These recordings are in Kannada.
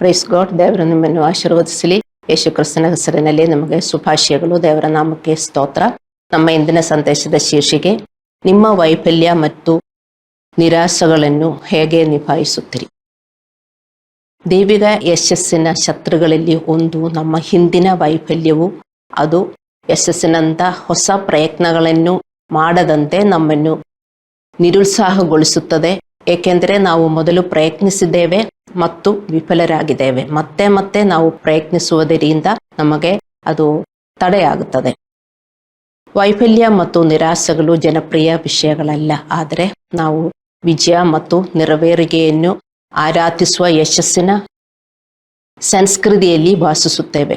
Praise God. ದೇವರ ನಿಮ್ಮನ್ನು ಆಶೀರ್ವದಿಸಲಿ. ಯೇಸು ಕ್ರಿಸ್ತನ ಹೆಸರಿನಲ್ಲಿ ನಮಗೆ ಶುಭಾಶಯಗಳು. ದೇವರ ನಾಮಕ್ಕೆ ಸ್ತೋತ್ರ. ನಮ್ಮ ಇಂದಿನ ಸಂದೇಶದ ಶೀರ್ಷಿಕೆ, ನಿಮ್ಮ ವೈಫಲ್ಯ ಮತ್ತು ನಿರಾಸೆಗಳನ್ನು ಹೇಗೆ ನಿಭಾಯಿಸುತ್ತೀರಿ. ದೈವಿಕ ಯಶಸ್ಸಿನ ಶತ್ರುಗಳಲ್ಲಿ ಒಂದು ನಮ್ಮ ಹಿಂದಿನ ವೈಫಲ್ಯವು. ಅದು ಯಶಸ್ಸಿನಂಥ ಹೊಸ ಪ್ರಯತ್ನಗಳನ್ನು ಮಾಡದಂತೆ ನಮ್ಮನ್ನು ನಿರುತ್ಸಾಹಗೊಳಿಸುತ್ತದೆ. ಏಕೆಂದರೆ ನಾವು ಮೊದಲು ಪ್ರಯತ್ನಿಸಿದ್ದೇವೆ ಮತ್ತು ವಿಫಲರಾಗಿದ್ದೇವೆ. ಮತ್ತೆ ಮತ್ತೆ ನಾವು ಪ್ರಯತ್ನಿಸುವುದರಿಂದ ನಮಗೆ ಅದು ತಡೆಯಾಗುತ್ತದೆ. ವೈಫಲ್ಯ ಮತ್ತು ನಿರಾಸೆಗಳು ಜನಪ್ರಿಯ ವಿಷಯಗಳಲ್ಲ, ಆದರೆ ನಾವು ವಿಜಯ ಮತ್ತು ನೆರವೇರಿಕೆಯನ್ನು ಆರಾಧಿಸುವ ಯಶಸ್ಸಿನ ಸಂಸ್ಕೃತಿಯಲ್ಲಿ ವಾಸಿಸುತ್ತೇವೆ.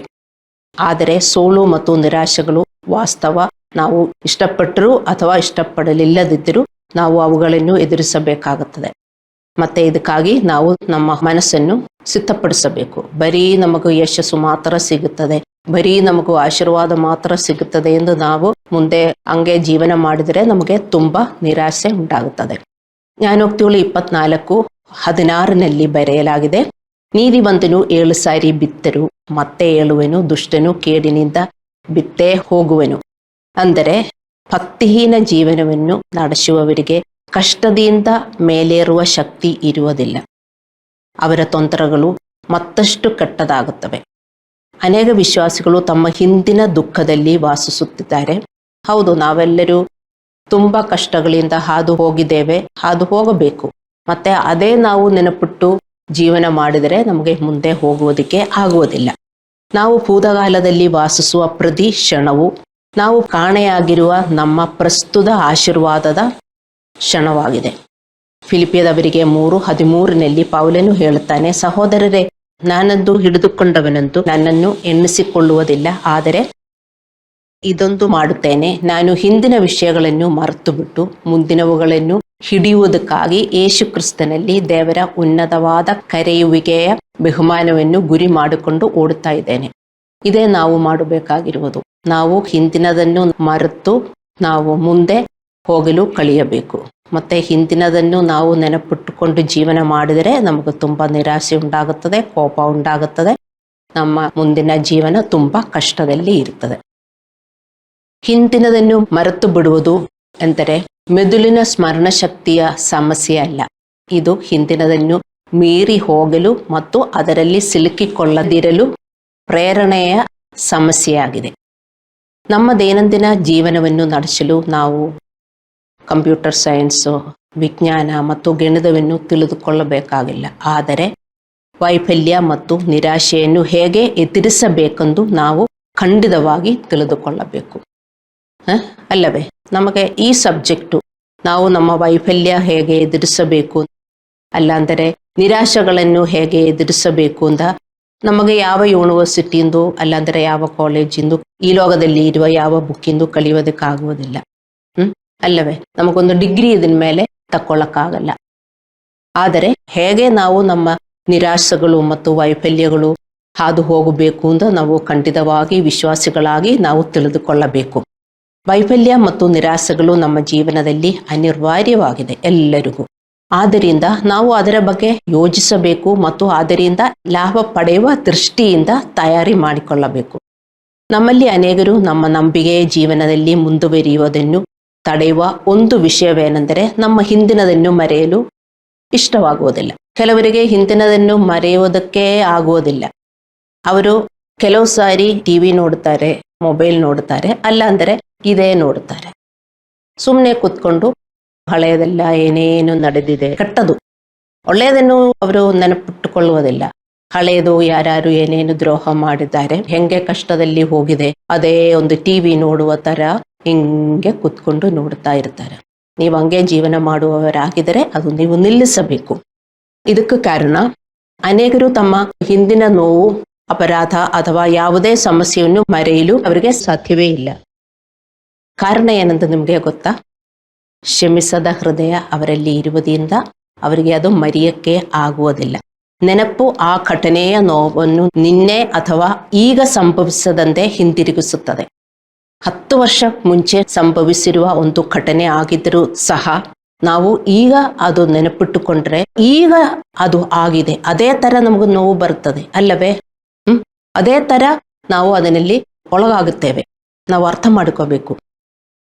ಆದರೆ ಸೋಲು ಮತ್ತು ನಿರಾಶೆಗಳು ವಾಸ್ತವ. ನಾವು ಇಷ್ಟಪಟ್ಟರೂ ಅಥವಾ ಇಷ್ಟಪಡಲಿಲ್ಲದಿದ್ದರೂ ನಾವು ಅವುಗಳನ್ನು ಎದುರಿಸಬೇಕಾಗುತ್ತದೆ. ಮತ್ತೆ ಇದಕ್ಕಾಗಿ ನಾವು ನಮ್ಮ ಮನಸ್ಸನ್ನು ಸಿದ್ಧಪಡಿಸಬೇಕು. ಬರೀ ನಮಗೂ ಯಶಸ್ಸು ಮಾತ್ರ ಸಿಗುತ್ತದೆ, ಬರೀ ನಮಗೂ ಆಶೀರ್ವಾದ ಮಾತ್ರ ಸಿಗುತ್ತದೆ ಎಂದು ನಾವು ಮುಂದೆ ಹಂಗೆ ಜೀವನ ಮಾಡಿದರೆ ನಮಗೆ ತುಂಬಾ ನಿರಾಸೆ ಉಂಟಾಗುತ್ತದೆ. ಜ್ಞಾನೋಕ್ತಿಗಳು 24:16 ಬರೆಯಲಾಗಿದೆ, ನೀತಿವಂತನು 7 ಸಾರಿ ಬಿತ್ತರು ಮತ್ತೆ ಏಳುವನು, ದುಷ್ಟನು ಕೇಡಿನಿಂದ ಬಿತ್ತೇ ಹೋಗುವನು. ಅಂದರೆ ಭಕ್ತಿಹೀನ ಜೀವನವನ್ನು ನಡೆಸುವವರಿಗೆ ಕಷ್ಟದಿಂದ ಮೇಲೇರುವ ಶಕ್ತಿ ಇರುವುದಿಲ್ಲ. ಅವರ ತೊಂದರೆಗಳು ಮತ್ತಷ್ಟು ಕೆಟ್ಟದಾಗುತ್ತವೆ. ಅನೇಕ ವಿಶ್ವಾಸಿಗಳು ತಮ್ಮ ಹಿಂದಿನ ದುಃಖದಲ್ಲಿ ವಾಸಿಸುತ್ತಿದ್ದಾರೆ. ಹೌದು, ನಾವೆಲ್ಲರೂ ತುಂಬ ಕಷ್ಟಗಳಿಂದ ಹಾದು ಹೋಗಿದ್ದೇವೆ, ಹಾದು ಹೋಗಬೇಕು. ಮತ್ತೆ ಅದೇ ನಾವು ನೆನಪಿಟ್ಟು ಜೀವನ ಮಾಡಿದರೆ ನಮಗೆ ಮುಂದೆ ಹೋಗುವುದಕ್ಕೆ ಆಗುವುದಿಲ್ಲ. ನಾವು ಭೂತಕಾಲದಲ್ಲಿ ವಾಸಿಸುವ ಪ್ರತಿ ಕ್ಷಣವು ನಾವು ಕಾಣೆಯಾಗಿರುವ ನಮ್ಮ ಪ್ರಸ್ತುತ ಆಶೀರ್ವಾದದ ಕ್ಷಣವಾಗಿದೆ. ಫಿಲಿಪಿಯದವರಿಗೆ 3:13 ಪೌಲನು ಹೇಳುತ್ತಾನೆ, ಸಹೋದರರೇ, ನಾನಂದು ಹಿಡಿದುಕೊಂಡವನಂತೂ ನನ್ನನ್ನು ಎಣಿಸಿಕೊಳ್ಳುವುದಿಲ್ಲ, ಆದರೆ ಇದೊಂದು ಮಾಡುತ್ತೇನೆ, ನಾನು ಹಿಂದಿನ ವಿಷಯಗಳನ್ನು ಮರೆತು ಬಿಟ್ಟು ಮುಂದಿನವುಗಳನ್ನು ಹಿಡಿಯುವುದಕ್ಕಾಗಿ ಯೇಸು ಕ್ರಿಸ್ತನಲ್ಲಿ ದೇವರ ಉನ್ನತವಾದ ಕರೆಯುವಿಕೆಯ ಬಹುಮಾನವನ್ನು ಗುರಿ ಮಾಡಿಕೊಂಡು ಓಡುತ್ತಾ ಇದ್ದೇನೆ. ಇದೇ ನಾವು ಮಾಡಬೇಕಾಗಿರುವುದು. ನಾವು ಹಿಂದಿನದನ್ನು ಮರೆತು ನಾವು ಮುಂದೆ ಹೋಗಲು ಕಲಿಯಬೇಕು. ಮತ್ತೆ ಹಿಂದಿನದನ್ನು ನಾವು ನೆನಪಿಟ್ಟುಕೊಂಡು ಜೀವನ ಮಾಡಿದರೆ ನಮಗೆ ತುಂಬ ನಿರಾಸೆ ಉಂಟಾಗುತ್ತದೆ, ಕೋಪ ಉಂಟಾಗುತ್ತದೆ. ನಮ್ಮ ಮುಂದಿನ ಜೀವನ ತುಂಬ ಕಷ್ಟದಲ್ಲಿ ಇರುತ್ತದೆ. ಹಿಂದಿನದನ್ನು ಮರೆತು ಬಿಡುವುದು ಎಂದರೆ ಮೆದುಳಿನ ಸ್ಮರಣ ಶಕ್ತಿಯ ಸಮಸ್ಯೆ ಅಲ್ಲ. ಇದು ಹಿಂದಿನದನ್ನು ಮೀರಿ ಹೋಗಲು ಮತ್ತು ಅದರಲ್ಲಿ ಸಿಲುಕಿಕೊಳ್ಳದಿರಲು ಪ್ರೇರಣೆಯ ಸಮಸ್ಯೆಯಾಗಿದೆ. ನಮ್ಮ ದೈನಂದಿನ ಜೀವನವನ್ನು ನಡೆಸಲು ನಾವು ಕಂಪ್ಯೂಟರ್ ಸೈನ್ಸು, ವಿಜ್ಞಾನ ಮತ್ತು ಗಣಿತವನ್ನು ತಿಳಿದುಕೊಳ್ಳಬೇಕಾಗಿಲ್ಲ. ಆದರೆ ವೈಫಲ್ಯ ಮತ್ತು ನಿರಾಶೆಯನ್ನು ಹೇಗೆ ಎದುರಿಸಬೇಕೆಂದು ನಾವು ಖಂಡಿತವಾಗಿ ತಿಳಿದುಕೊಳ್ಳಬೇಕು, ಅಲ್ಲವೇ? ನಮಗೆ ಈ ಸಬ್ಜೆಕ್ಟು, ನಾವು ನಮ್ಮ ವೈಫಲ್ಯ ಹೇಗೆ ಎದುರಿಸಬೇಕು, ಅಲ್ಲಾಂದರೆ ನಿರಾಶೆಗಳನ್ನು ಹೇಗೆ ಎದುರಿಸಬೇಕು ಅಂತ ನಮಗೆ ಯಾವ ಯೂನಿವರ್ಸಿಟಿಯಿಂದ ಅಲ್ಲಾಂದರೆ ಯಾವ ಕಾಲೇಜಿಂದು, ಈ ಲೋಕದಲ್ಲಿ ಇರುವ ಯಾವ ಬುಕ್ಕಿಂದು ಕಲಿಯೋದಕ್ಕಾಗುವುದಿಲ್ಲ, ಅಲ್ಲವೇ? ನಮಗೊಂದು ಡಿಗ್ರಿ ಇದನ್ ಮೇಲೆ ತಕ್ಕೊಳ್ಳಕ್ಕಾಗಲ್ಲ. ಆದರೆ ಹೇಗೆ ನಾವು ನಮ್ಮ ನಿರಾಶೆಗಳು ಮತ್ತು ವೈಫಲ್ಯಗಳು ಹಾದು ಹೋಗಬೇಕು ಅಂತ ನಾವು ಖಂಡಿತವಾಗಿ ವಿಶ್ವಾಸಿಗಳಾಗಿ ನಾವು ತಿಳಿದುಕೊಳ್ಳಬೇಕು. ವೈಫಲ್ಯ ಮತ್ತು ನಿರಾಸೆಗಳು ನಮ್ಮ ಜೀವನದಲ್ಲಿ ಅನಿವಾರ್ಯವಾಗಿದೆ ಎಲ್ಲರಿಗೂ. ಆದ್ದರಿಂದ ನಾವು ಅದರ ಬಗ್ಗೆ ಯೋಚಿಸಬೇಕು ಮತ್ತು ಅದರಿಂದ ಲಾಭ ಪಡೆಯುವ ದೃಷ್ಟಿಯಿಂದ ತಯಾರಿ ಮಾಡಿಕೊಳ್ಳಬೇಕು. ನಮ್ಮಲ್ಲಿ ಅನೇಕರು ನಮ್ಮ ನಂಬಿಕೆಯ ಜೀವನದಲ್ಲಿ ಮುಂದುವರಿಯುವುದನ್ನು ತಡೆಯುವ ಒಂದು ವಿಷಯವೇನೆಂದರೆ ನಮ್ಮ ಹಿಂದಿನದನ್ನು ಮರೆಯಲು ಇಷ್ಟವಾಗುವುದಿಲ್ಲ. ಕೆಲವರಿಗೆ ಹಿಂದಿನದನ್ನು ಮರೆಯುವುದಕ್ಕೆ ಆಗುವುದಿಲ್ಲ. ಅವರು ಕೆಲವು ಸಾರಿ ಟಿವಿ ನೋಡ್ತಾರೆ, ಮೊಬೈಲ್ ನೋಡ್ತಾರೆ, ಅಲ್ಲಾಂದರೆ ಇದೇ ನೋಡ್ತಾರೆ. ಸುಮ್ಮನೆ ಕೂತ್ಕೊಂಡು ಹಳೆಯದೆಲ್ಲ ಏನೇನು ನಡೆದಿದೆ, ಕೆಟ್ಟದು ಒಳ್ಳೆಯದನ್ನು ಅವರು ನೆನಪಿಟ್ಟುಕೊಳ್ಳುವುದಿಲ್ಲ. ಹಳೆಯದು ಯಾರ್ಯಾರು ಏನೇನು ದ್ರೋಹ ಮಾಡಿದ್ದಾರೆ, ಹೆಂಗೆ ಕಷ್ಟದಲ್ಲಿ ಹೋಗಿದೆ, ಅದೇ ಒಂದು ಟಿವಿ ನೋಡುವ ತರ ಹಿಂಗೆ ಕೂತ್ಕೊಂಡು ನೋಡ್ತಾ ಇರ್ತಾರೆ. ನೀವು ಹಂಗೆ ಜೀವನ ಮಾಡುವವರಾಗಿದ್ದರೆ ಅದು ನೀವು ನಿಲ್ಲಿಸಬೇಕು. ಇದಕ್ಕೆ ಕಾರಣ, ಅನೇಕರು ತಮ್ಮ ಹಿಂದಿನ ನೋವು, ಅಪರಾಧ ಅಥವಾ ಯಾವುದೇ ಸಮಸ್ಯೆಯನ್ನು ಮರೆಯಲು ಅವರಿಗೆ ಸಾಧ್ಯವೇ ಇಲ್ಲ. ಕಾರಣ ಏನಂತ ನಿಮಗೆ ಗೊತ್ತಾ? ಕ್ಷಮಿಸದ ಹೃದಯ ಅವರಲ್ಲಿ ಇರುವುದರಿಂದ ಅವರಿಗೆ ಅದು ಮರೆಯಕ್ಕೆ ಆಗುವುದಿಲ್ಲ. ನೆನಪು ಆ ಘಟನೆಯ ನೋವನ್ನು ನಿನ್ನೆ ಅಥವಾ ಈಗ ಸಂಭವಿಸದಂತೆ ಹಿಂದಿರುಗಿಸುತ್ತದೆ. 10 ವರ್ಷ ಮುಂಚೆ ಸಂಭವಿಸಿರುವ ಒಂದು ಘಟನೆ ಆಗಿದ್ದರೂ ಸಹ ನಾವು ಈಗ ಅದು ನೆನಪಿಟ್ಟುಕೊಂಡ್ರೆ ಈಗ ಅದು ಆಗಿದೆ, ಅದೇ ತರ ನಮಗೂ ನೋವು ಬರ್ತದೆ ಅಲ್ಲವೇ? ಅದೇ ತರ ನಾವು ಅದರಲ್ಲಿ ಒಳಗಾಗುತ್ತೇವೆ. ನಾವು ಅರ್ಥ ಮಾಡ್ಕೋಬೇಕು.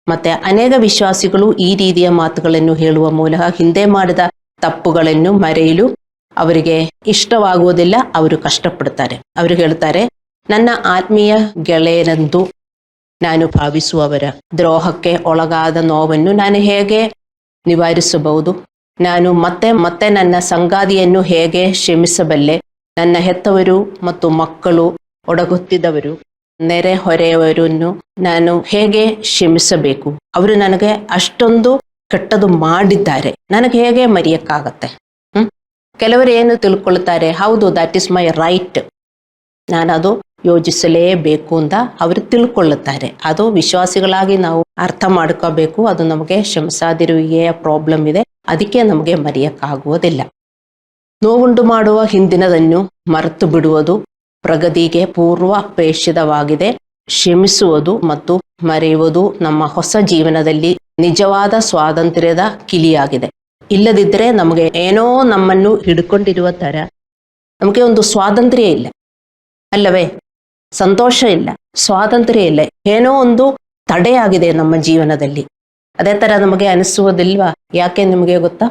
ಮತ್ತೆ ಅನೇಕ ವಿಶ್ವಾಸಿಗಳು ಈ ರೀತಿಯ ಮಾತುಗಳನ್ನು ಹೇಳುವ ಮೂಲಕ ಹಿಂದೆ ಮಾಡಿದ ತಪ್ಪುಗಳನ್ನು ಮರೆಯಲು ಅವರಿಗೆ ಇಷ್ಟವಾಗುವುದಿಲ್ಲ. ಅವರು ಕಷ್ಟಪಡ್ತಾರೆ. ಅವರು ಹೇಳ್ತಾರೆ, ನನ್ನ ಆತ್ಮೀಯ ಗೆಳೆಯನೆಂದು ನಾನು ಭಾವಿಸುವವರ ದ್ರೋಹಕ್ಕೆ ಒಳಗಾದ ನೋವನ್ನು ನಾನು ಹೇಗೆ ನಿವಾರಿಸಬಹುದು? ನಾನು ಮತ್ತೆ ನನ್ನ ಸಂಗಾತಿಯನ್ನು ಹೇಗೆ ಕ್ಷಮಿಸಬಲ್ಲೆ? ನನ್ನ ಹೆತ್ತವರು ಮತ್ತು ಮಕ್ಕಳು, ಒಡಗುತ್ತಿದ್ದವರು, ನೆರೆಹೊರೆಯವರನ್ನು ನಾನು ಹೇಗೆ ಕ್ಷಮಿಸಬೇಕು? ಅವರು ನನಗೆ ಅಷ್ಟೊಂದು ಕೆಟ್ಟದು ಮಾಡಿದ್ದಾರೆ, ನನಗೆ ಹೇಗೆ ಮರೆಯಕ್ಕಾಗತ್ತೆ? ಕೆಲವರು ಏನು ತಿಳ್ಕೊಳ್ತಾರೆ, ಹೌದು, ದಟ್ ಇಸ್ ಮೈ ರೈಟ್, ನಾನದು ಯೋಜಿಸಲೇಬೇಕು ಅಂತ ಅವರು ತಿಳ್ಕೊಳ್ಳುತ್ತಾರೆ. ಅದು ವಿಶ್ವಾಸಿಗಳಾಗಿ ನಾವು ಅರ್ಥ ಮಾಡ್ಕೋಬೇಕು. ಅದು ನಮಗೆ ಕ್ಷಮಿಸದಿರುವಿಕೆಯ ಪ್ರಾಬ್ಲಮ್ ಇದೆ, ಅದಕ್ಕೆ ನಮಗೆ ಮರೆಯಕ್ಕಾಗುವುದಿಲ್ಲ. ನೋವುಂಟು ಮಾಡುವ ಹಿಂದಿನದನ್ನು ಮರೆತು ಬಿಡುವುದು ಪ್ರಗತಿಗೆ ಪೂರ್ವಾಪೇಕ್ಷಿತವಾಗಿದೆ. ಕ್ಷಮಿಸುವುದು ಮತ್ತು ಮರೆಯುವುದು ನಮ್ಮ ಹೊಸ ಜೀವನದಲ್ಲಿ ನಿಜವಾದ ಸ್ವಾತಂತ್ರ್ಯದ ಕಿಲಿಯಾಗಿದೆ. ಇಲ್ಲದಿದ್ದರೆ ನಮಗೆ ಏನೋ ನಮ್ಮನ್ನು ಹಿಡ್ಕೊಂಡಿರುವ ತರ, ನಮಗೆ ಒಂದು ಸ್ವಾತಂತ್ರ್ಯ ಇಲ್ಲ ಅಲ್ಲವೇ? ಸಂತೋಷ ಇಲ್ಲ, ಸ್ವಾತಂತ್ರ್ಯ ಇಲ್ಲ, ಏನೋ ಒಂದು ತಡೆಯಾಗಿದೆ ನಮ್ಮ ಜೀವನದಲ್ಲಿ. ಅದೇ ತರ ನಮಗೆ ಅನಿಸುವುದಿಲ್ವಾ? ಯಾಕೆ ನಿಮಗೆ ಗೊತ್ತಾ?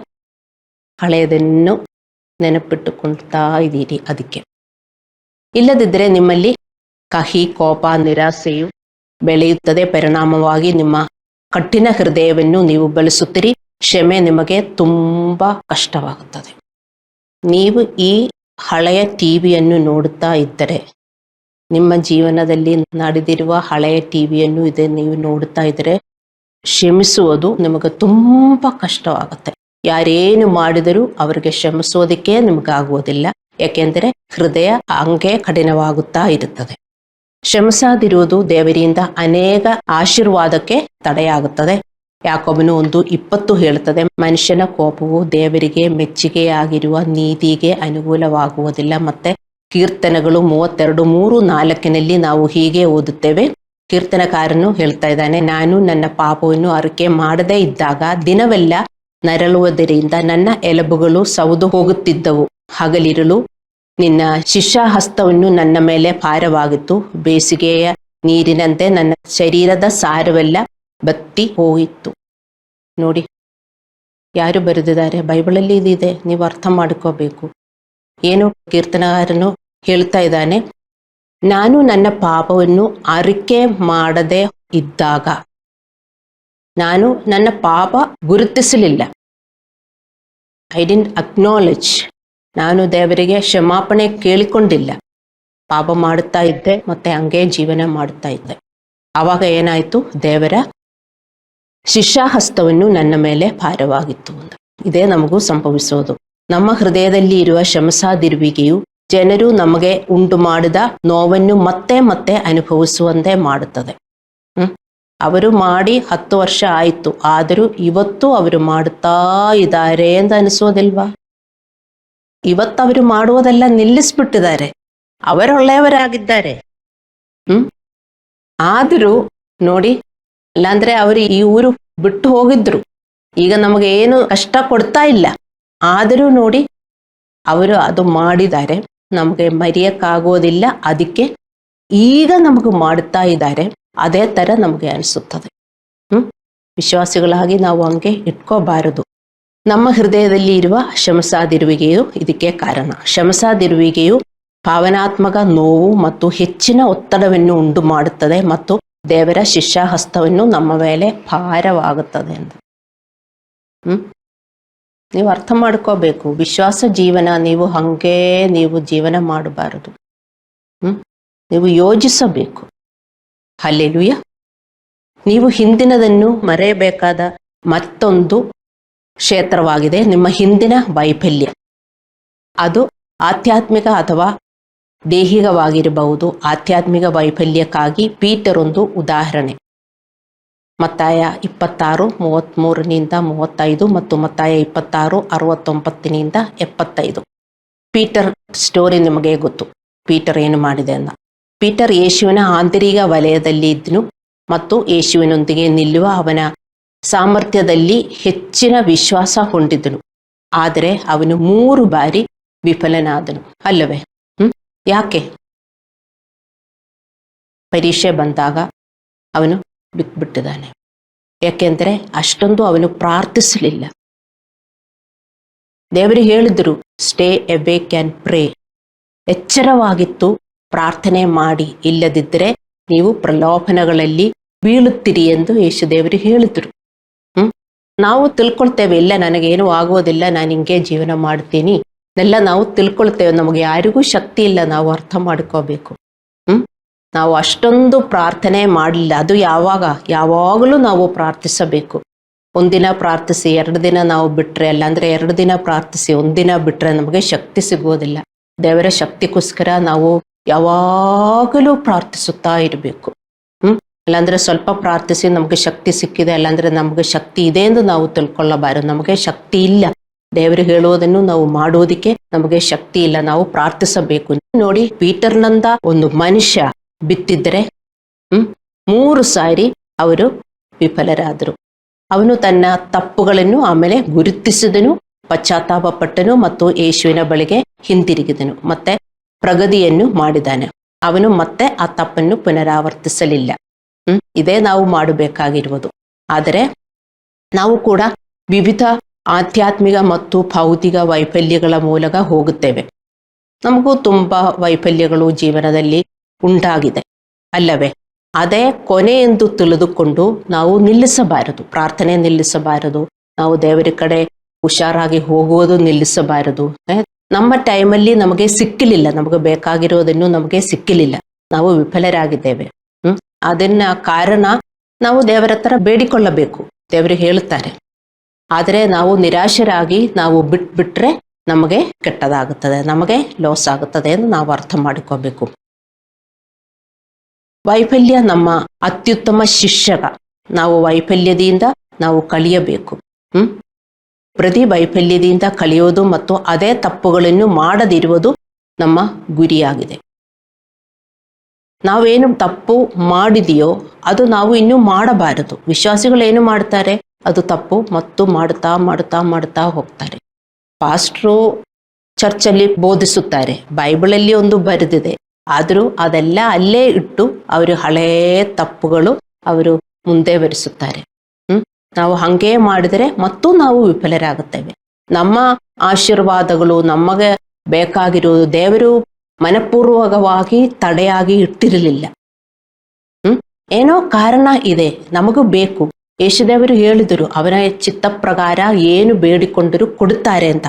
ಹಳೆಯದನ್ನು ನೆನಪಿಟ್ಟುಕೊಳ್ತಾ ಇದ್ದೀರಿ, ಅದಕ್ಕೆ. ಇಲ್ಲದಿದ್ದರೆ ನಿಮ್ಮಲ್ಲಿ ಕಹಿ, ಕೋಪ, ನಿರಾಸೆಯು ಬೆಳೆಯುತ್ತದೆ. ಪರಿಣಾಮವಾಗಿ ನಿಮ್ಮ ಕಠಿಣ ಹೃದಯವನ್ನು ನೀವು ಬೆಳೆಸುತ್ತೀರಿ. ಕ್ಷಮೆ ನಿಮಗೆ ತುಂಬಾ ಕಷ್ಟವಾಗುತ್ತದೆ. ನೀವು ಈ ಹಳೆಯ ಟಿವಿಯನ್ನು ನೋಡುತ್ತಾ ಇದ್ದರೆ, ನಿಮ್ಮ ಜೀವನದಲ್ಲಿ ನಡೆದಿರುವ ಹಳೆಯ ಟಿವಿಯನ್ನು ನೀವು ನೋಡುತ್ತಾ ಇದ್ದರೆ, ಕ್ಷಮಿಸುವುದು ನಿಮಗೆ ತುಂಬಾ ಕಷ್ಟವಾಗುತ್ತೆ. ಯಾರೇನು ಮಾಡಿದರೂ ಅವರಿಗೆ ಕ್ಷಮಿಸೋದಕ್ಕೆ ನಿಮಗಾಗುವುದಿಲ್ಲ. ಯಾಕೆಂದರೆ ಹೃದಯ ಹಂಗೆ ಕಠಿಣವಾಗುತ್ತಾ ಇರುತ್ತದೆ. ಕ್ಷಮಿಸದಿರುವುದು ದೇವರಿಂದ ಅನೇಕ ಆಶೀರ್ವಾದಕ್ಕೆ ತಡೆಯಾಗುತ್ತದೆ. ಯಾಕೋಬನು 1:20 ಹೇಳುತ್ತದೆ, ಮನುಷ್ಯನ ಕೋಪವು ದೇವರಿಗೆ ಮೆಚ್ಚುಗೆಯಾಗಿರುವ ನೀತಿಗೆ ಅನುಕೂಲವಾಗುವುದಿಲ್ಲ. ಮತ್ತೆ ಕೀರ್ತನೆಗಳು 32:3-4 ನಾವು ಹೀಗೆ ಓದುತ್ತೇವೆ. ಕೀರ್ತನಕಾರನು ಹೇಳ್ತಾ ಇದ್ದಾನೆ, ನಾನು ನನ್ನ ಪಾಪವನ್ನು ಅರಿಕೆ ಮಾಡದೇ ಇದ್ದಾಗ ದಿನವೆಲ್ಲ ನರಳುವುದರಿಂದ ನನ್ನ ಎಲುಬುಗಳು ಸೌದು ಹೋಗುತ್ತಿದ್ದವು. ಹಗಲಿರುಳು ನಿನ್ನ ಶಿಷ್ಯಹಸ್ತವನ್ನು ನನ್ನ ಮೇಲೆ ಭಾರವಾಗಿತ್ತು. ಬೇಸಿಗೆಯ ನೀರಿನಂತೆ ನನ್ನ ಶರೀರದ ಸಾರವೆಲ್ಲ ಬತ್ತಿ ಹೋಯಿತು. ನೋಡಿ, ಯಾರು ಬರೆದಿದ್ದಾರೆ? ಬೈಬಲಲ್ಲಿ ಇದಿದೆ, ನೀವು ಅರ್ಥ ಮಾಡ್ಕೋಬೇಕು. ಏನು ಕೀರ್ತನಕಾರನು ಹೇಳ್ತಾ ಇದ್ದಾನೆ? ನಾನು ನನ್ನ ಪಾಪವನ್ನು ಅರಿಕೆ ಮಾಡದೆ ಇದ್ದಾಗ, ನಾನು ನನ್ನ ಪಾಪ ಗುರುತಿಸಲಿಲ್ಲ, ಐ ಡಿಂಟ್ ಅಕ್ನಾಲೆಜ್, ನಾನು ದೇವರಿಗೆ ಕ್ಷಮಾಪಣೆ ಕೇಳಿಕೊಂಡಿಲ್ಲ, ಪಾಪ ಮಾಡುತ್ತಾ ಇದ್ದೆ, ಮತ್ತೆ ಹಂಗೆ ಜೀವನ ಮಾಡುತ್ತಾ ಇದ್ದೆ. ಆವಾಗ ಏನಾಯ್ತು? ದೇವರ ಶಿಷ್ಯಹಸ್ತವನ್ನು ನನ್ನ ಮೇಲೆ ಭಾರವಾಗಿತ್ತು ಅಂತ. ಇದೇ ನಮಗೂ ಸಂಭವಿಸೋದು. ನಮ್ಮ ಹೃದಯದಲ್ಲಿ ಇರುವ ಕ್ಷಮಿಸದಿರುವಿಕೆಯು ಜನರು ನಮಗೆ ಉಂಟು ಮಾಡಿದ ನೋವನ್ನು ಮತ್ತೆ ಮತ್ತೆ ಅನುಭವಿಸುವಂತೆ ಮಾಡುತ್ತದೆ. ಅವರು ಮಾಡಿ 10 ವರ್ಷ ಆಯ್ತು, ಆದರೂ ಇವತ್ತು ಅವರು ಮಾಡುತ್ತಾ ಇದ್ದಾರೆ ಅಂತ ಅನಿಸೋದಿಲ್ವಾ? ಇವತ್ತು ಅವರು ಮಾಡುವುದೆಲ್ಲ ನಿಲ್ಲಿಸ್ಬಿಟ್ಟಿದ್ದಾರೆ, ಅವರೊಳ್ಳೆಯವರಾಗಿದ್ದಾರೆ. ಆದರೂ ನೋಡಿ, ಇಲ್ಲಾಂದ್ರೆ ಅವರು ಈ ಊರು ಬಿಟ್ಟು ಹೋಗಿದ್ರು, ಈಗ ನಮಗೆ ಏನು ಕಷ್ಟ ಕೊಡ್ತಾ ಇಲ್ಲ. ಆದರೂ ನೋಡಿ, ಅವರು ಅದು ಮಾಡಿದ್ದಾರೆ, ನಮಗೆ ಮರೆಯಕ್ಕಾಗೋದಿಲ್ಲ. ಅದಕ್ಕೆ ಈಗ ನಮಗೂ ಮಾಡುತ್ತಾ ಇದ್ದಾರೆ. ಅದೇ ತರ ನಮಗೆ ಅನಿಸುತ್ತದೆ. ವಿಶ್ವಾಸಿಗಳಾಗಿ ನಾವು ಹಂಗೆ ಇಟ್ಕೋಬಾರದು. ನಮ್ಮ ಹೃದಯದಲ್ಲಿ ಇರುವ ಕ್ಷಮಿಸದಿರುವಿಕೆಯು ಇದಕ್ಕೆ ಕಾರಣ. ಕ್ಷಮಿಸದಿರುವಿಕೆಯು ಭಾವನಾತ್ಮಕ ನೋವು ಮತ್ತು ಹೆಚ್ಚಿನ ಒತ್ತಡವನ್ನು ಉಂಟು ಮಾಡುತ್ತದೆ ಮತ್ತು ದೇವರ ಶಿಷ್ಯಹಸ್ತವನ್ನು ನಮ್ಮ ಮೇಲೆ ಭಾರವಾಗುತ್ತದೆ ಅಂತ. ನೀವು ಅರ್ಥ ಮಾಡ್ಕೋಬೇಕು. ವಿಶ್ವಾಸ ಜೀವನ ನೀವು ಹಂಗೆ ಜೀವನ ಮಾಡಬಾರದು. ನೀವು ಯೋಜಿಸಬೇಕು. ಹಲ್ಲೆಲೂಯ. ನೀವು ಹಿಂದಿನದನ್ನು ಮರೆಯಬೇಕಾದ ಮತ್ತೊಂದು ಕ್ಷೇತ್ರವಾಗಿದೆ ನಿಮ್ಮ ಹಿಂದಿನ ವೈಫಲ್ಯ. ಅದು ಆಧ್ಯಾತ್ಮಿಕ ಅಥವಾ ದೈಹಿಕವಾಗಿರಬಹುದು. ಆಧ್ಯಾತ್ಮಿಕ ವೈಫಲ್ಯಕ್ಕಾಗಿ ಪೀಟರ್ ಒಂದು ಉದಾಹರಣೆ. ಮತ್ತಾಯ 26:33-35 ಮತ್ತು ಮತ್ತಾಯ 26:69-75. ಪೀಟರ್ ಸ್ಟೋರಿ ನಿಮಗೆ ಗೊತ್ತು. ಪೀಟರ್ ಏನು ಮಾಡಿದೆ ಅಂತ. ಪೀಟರ್ ಯೇಸುವಿನ ಆಂತರಿಕ ವಲಯದಲ್ಲಿ ಇದ್ದನು ಮತ್ತು ಯೇಸುವಿನೊಂದಿಗೆ ನಿಲ್ಲುವ ಅವನ ಸಾಮರ್ಥ್ಯದಲ್ಲಿ ಹೆಚ್ಚಿನ ವಿಶ್ವಾಸ ಹೊಂದಿದನು, ಆದರೆ ಅವನು 3 ಬಾರಿ ವಿಫಲನಾದನು ಅಲ್ಲವೇ? ಯಾಕೆ? ಪರೀಕ್ಷೆ ಬಂದಾಗ ಅವನು ಬಿಟ್ಬಿಟ್ಟಿದ್ದಾನೆ. ಯಾಕೆಂದ್ರೆ ಅಷ್ಟೊಂದು ಅವನು ಪ್ರಾರ್ಥಿಸಲಿಲ್ಲ. ದೇವರು ಹೇಳಿದ್ರು, ಸ್ಟೇ ಅವೇಕ್ ಆ್ಯಂಡ್ ಪ್ರೇ. ಎಚ್ಚರವಾಗಿತ್ತು, ಪ್ರಾರ್ಥನೆ ಮಾಡಿ, ಇಲ್ಲದಿದ್ದರೆ ನೀವು ಪ್ರಲೋಭನೆಗಳಲ್ಲಿ ಬೀಳುತ್ತೀರಿ ಎಂದು ಯೇಸುದೇವರು ಹೇಳಿದ್ರು. ನಾವು ತಿಳ್ಕೊಳ್ತೇವೆ, ಇಲ್ಲ ನನಗೇನು ಆಗೋದಿಲ್ಲ, ನಾನು ಹಿಂಗೆ ಜೀವನ ಮಾಡ್ತೀನಿ ಎಲ್ಲ ನಾವು ತಿಳ್ಕೊಳ್ತೇವೆ. ನಮಗೆ ಯಾರಿಗೂ ಶಕ್ತಿ ಇಲ್ಲ, ನಾವು ಅರ್ಥ ಮಾಡ್ಕೋಬೇಕು. ನಾವು ಅಷ್ಟೊಂದು ಪ್ರಾರ್ಥನೆ ಮಾಡಲಿಲ್ಲ. ಅದು ಯಾವಾಗಲೂ ನಾವು ಪ್ರಾರ್ಥಿಸಬೇಕು. ಒಂದಿನ ಪ್ರಾರ್ಥಿಸಿ 2 ದಿನ ನಾವು ಬಿಟ್ರೆ, ಅಲ್ಲಾಂದ್ರೆ 2 ದಿನ ಪ್ರಾರ್ಥಿಸಿ 1 ದಿನ ಬಿಟ್ರೆ ನಮಗೆ ಶಕ್ತಿ ಸಿಗೋದಿಲ್ಲ. ದೇವರ ಶಕ್ತಿಗೋಸ್ಕರ ನಾವು ಯಾವಾಗಲೂ ಪ್ರಾರ್ಥಿಸುತ್ತಾ ಇರಬೇಕು. ಅಲ್ಲಾಂದ್ರೆ ಸ್ವಲ್ಪ ಪ್ರಾರ್ಥಿಸಿ ನಮಗೆ ಶಕ್ತಿ ಸಿಕ್ಕಿದೆ, ಅಲ್ಲಾಂದ್ರೆ ನಮಗೆ ಶಕ್ತಿ ಇದೆ ಎಂದು ನಾವು ತಿಳ್ಕೊಳ್ಳಬಾರದು. ನಮಗೆ ಶಕ್ತಿ ಇಲ್ಲ, ದೇವರು ಹೇಳುವುದನ್ನು ನಾವು ಮಾಡೋದಿಕ್ಕೆ ನಮಗೆ ಶಕ್ತಿ ಇಲ್ಲ. ನಾವು ಪ್ರಾರ್ಥಿಸಬೇಕು. ನೋಡಿ, ಪೀಟರ್ನಂದ ಒಂದು ಮನುಷ್ಯ ಬಿತ್ತಿದ್ರೆ 3 ಸಾರಿ ಅವರು ವಿಫಲರಾದರು. ಅವನು ತನ್ನ ತಪ್ಪುಗಳನ್ನು ಆಮೇಲೆ ಗುರುತಿಸಿದನು, ಪಶ್ಚಾತ್ತಾಪ ಪಟ್ಟನು ಮತ್ತು ಯೇಸುವಿನ ಬಳಿಗೆ ಹಿಂತಿರುಗಿದನು, ಮತ್ತೆ ಪ್ರಗತಿಯನ್ನು ಮಾಡಿದಾನೆ. ಅವನು ಮತ್ತೆ ಆ ತಪ್ಪನ್ನು ಪುನರಾವರ್ತಿಸಲಿಲ್ಲ. ಇದೇ ನಾವು ಮಾಡಬೇಕಾಗಿರುವುದು. ಆದರೆ ನಾವು ಕೂಡ ವಿವಿಧ ಆಧ್ಯಾತ್ಮಿಕ ಮತ್ತು ಭೌತಿಕ ವೈಫಲ್ಯಗಳ ಮೂಲಕ ಹೋಗುತ್ತೇವೆ. ನಮಗೂ ತುಂಬಾ ವೈಫಲ್ಯಗಳು ಜೀವನದಲ್ಲಿ ಉಂಟಾಗಿದೆ ಅಲ್ಲವೇ? ಅದೇ ಕೊನೆ ಎಂದು ತಿಳಿದುಕೊಂಡು ನಾವು ನಿಲ್ಲಿಸಬಾರದು, ಪ್ರಾರ್ಥನೆ ನಿಲ್ಲಿಸಬಾರದು, ನಾವು ದೇವರ ಕಡೆ ಹುಷಾರಾಗಿ ಹೋಗುವುದು ನಿಲ್ಲಿಸಬಾರದು. ನಮ್ಮ ಟೈಮಲ್ಲಿ ನಮಗೆ ಸಿಕ್ಕಲಿಲ್ಲ, ನಮಗೆ ಬೇಕಾಗಿರೋದನ್ನು ನಮಗೆ ಸಿಕ್ಕಲಿಲ್ಲ, ನಾವು ವಿಫಲರಾಗಿದ್ದೇವೆ. ಅದನ್ನ ಕಾರಣ ನಾವು ದೇವರ ಹತ್ರ ಬೇಡಿಕೊಳ್ಳಬೇಕು, ದೇವರು ಹೇಳುತ್ತಾರೆ. ಆದರೆ ನಾವು ನಿರಾಶರಾಗಿ ನಾವು ಬಿಟ್ಬಿಟ್ರೆ ನಮಗೆ ಕೆಟ್ಟದಾಗುತ್ತದೆ, ನಮಗೆ ಲಾಸ್ ಆಗುತ್ತದೆ ಎಂದು ನಾವು ಅರ್ಥ ಮಾಡಿಕೋಬೇಕು. ವೈಫಲ್ಯ ನಮ್ಮ ಅತ್ಯುತ್ತಮ ಶಿಕ್ಷಕ. ನಾವು ವೈಫಲ್ಯದಿಂದ ನಾವು ಕಲಿಯಬೇಕು. ಪ್ರತಿ ವೈಫಲ್ಯದಿಂದ ಕಲಿಯೋದು ಮತ್ತು ಅದೇ ತಪ್ಪುಗಳನ್ನು ಮಾಡದಿರುವುದು ನಮ್ಮ ಗುರಿಯಾಗಿದೆ. ನಾವೇನು ತಪ್ಪು ಮಾಡಿದೆಯೋ ಅದು ನಾವು ಇನ್ನೂ ಮಾಡಬಾರದು. ವಿಶ್ವಾಸಿಗಳು ಏನು ಮಾಡ್ತಾರೆ? ಅದು ತಪ್ಪು ಮತ್ತು ಮಾಡ್ತಾ ಮಾಡ್ತಾ ಮಾಡ್ತಾ ಹೋಗ್ತಾರೆ. ಪಾಸ್ಟ್ರು ಚರ್ಚಲ್ಲಿ ಬೋಧಿಸುತ್ತಾರೆ, ಬೈಬಲಲ್ಲಿ ಒಂದು ಬರೆದಿದೆ, ಆದರೂ ಅದೆಲ್ಲ ಅಲ್ಲೇ ಇಟ್ಟು ಅವರು ಹಳೆಯ ತಪ್ಪುಗಳು ಅವರು ಮುಂದೆ ಬರೆಸುತ್ತಾರೆ. ನಾವು ಹಂಗೆ ಮಾಡಿದರೆ ಮತ್ತು ನಾವು ವಿಫಲರಾಗುತ್ತೇವೆ. ನಮ್ಮ ಆಶೀರ್ವಾದಗಳು ನಮಗೆ ಬೇಕಾಗಿರುವುದು ದೇವರು ಮನಪೂರ್ವಕವಾಗಿ ತಡೆಯಾಗಿ ಇಟ್ಟಿರಲಿಲ್ಲ. ಏನೋ ಕಾರಣ ಇದೆ, ನಮಗೂ ಬೇಕು. ಯೇಸುದೇವರು ಹೇಳಿದರು, ಅವನ ಚಿತ್ತ ಪ್ರಕಾರ ಏನು ಬೇಡಿಕೊಂಡರೂ ಕೊಡುತ್ತಾರೆ ಅಂತ.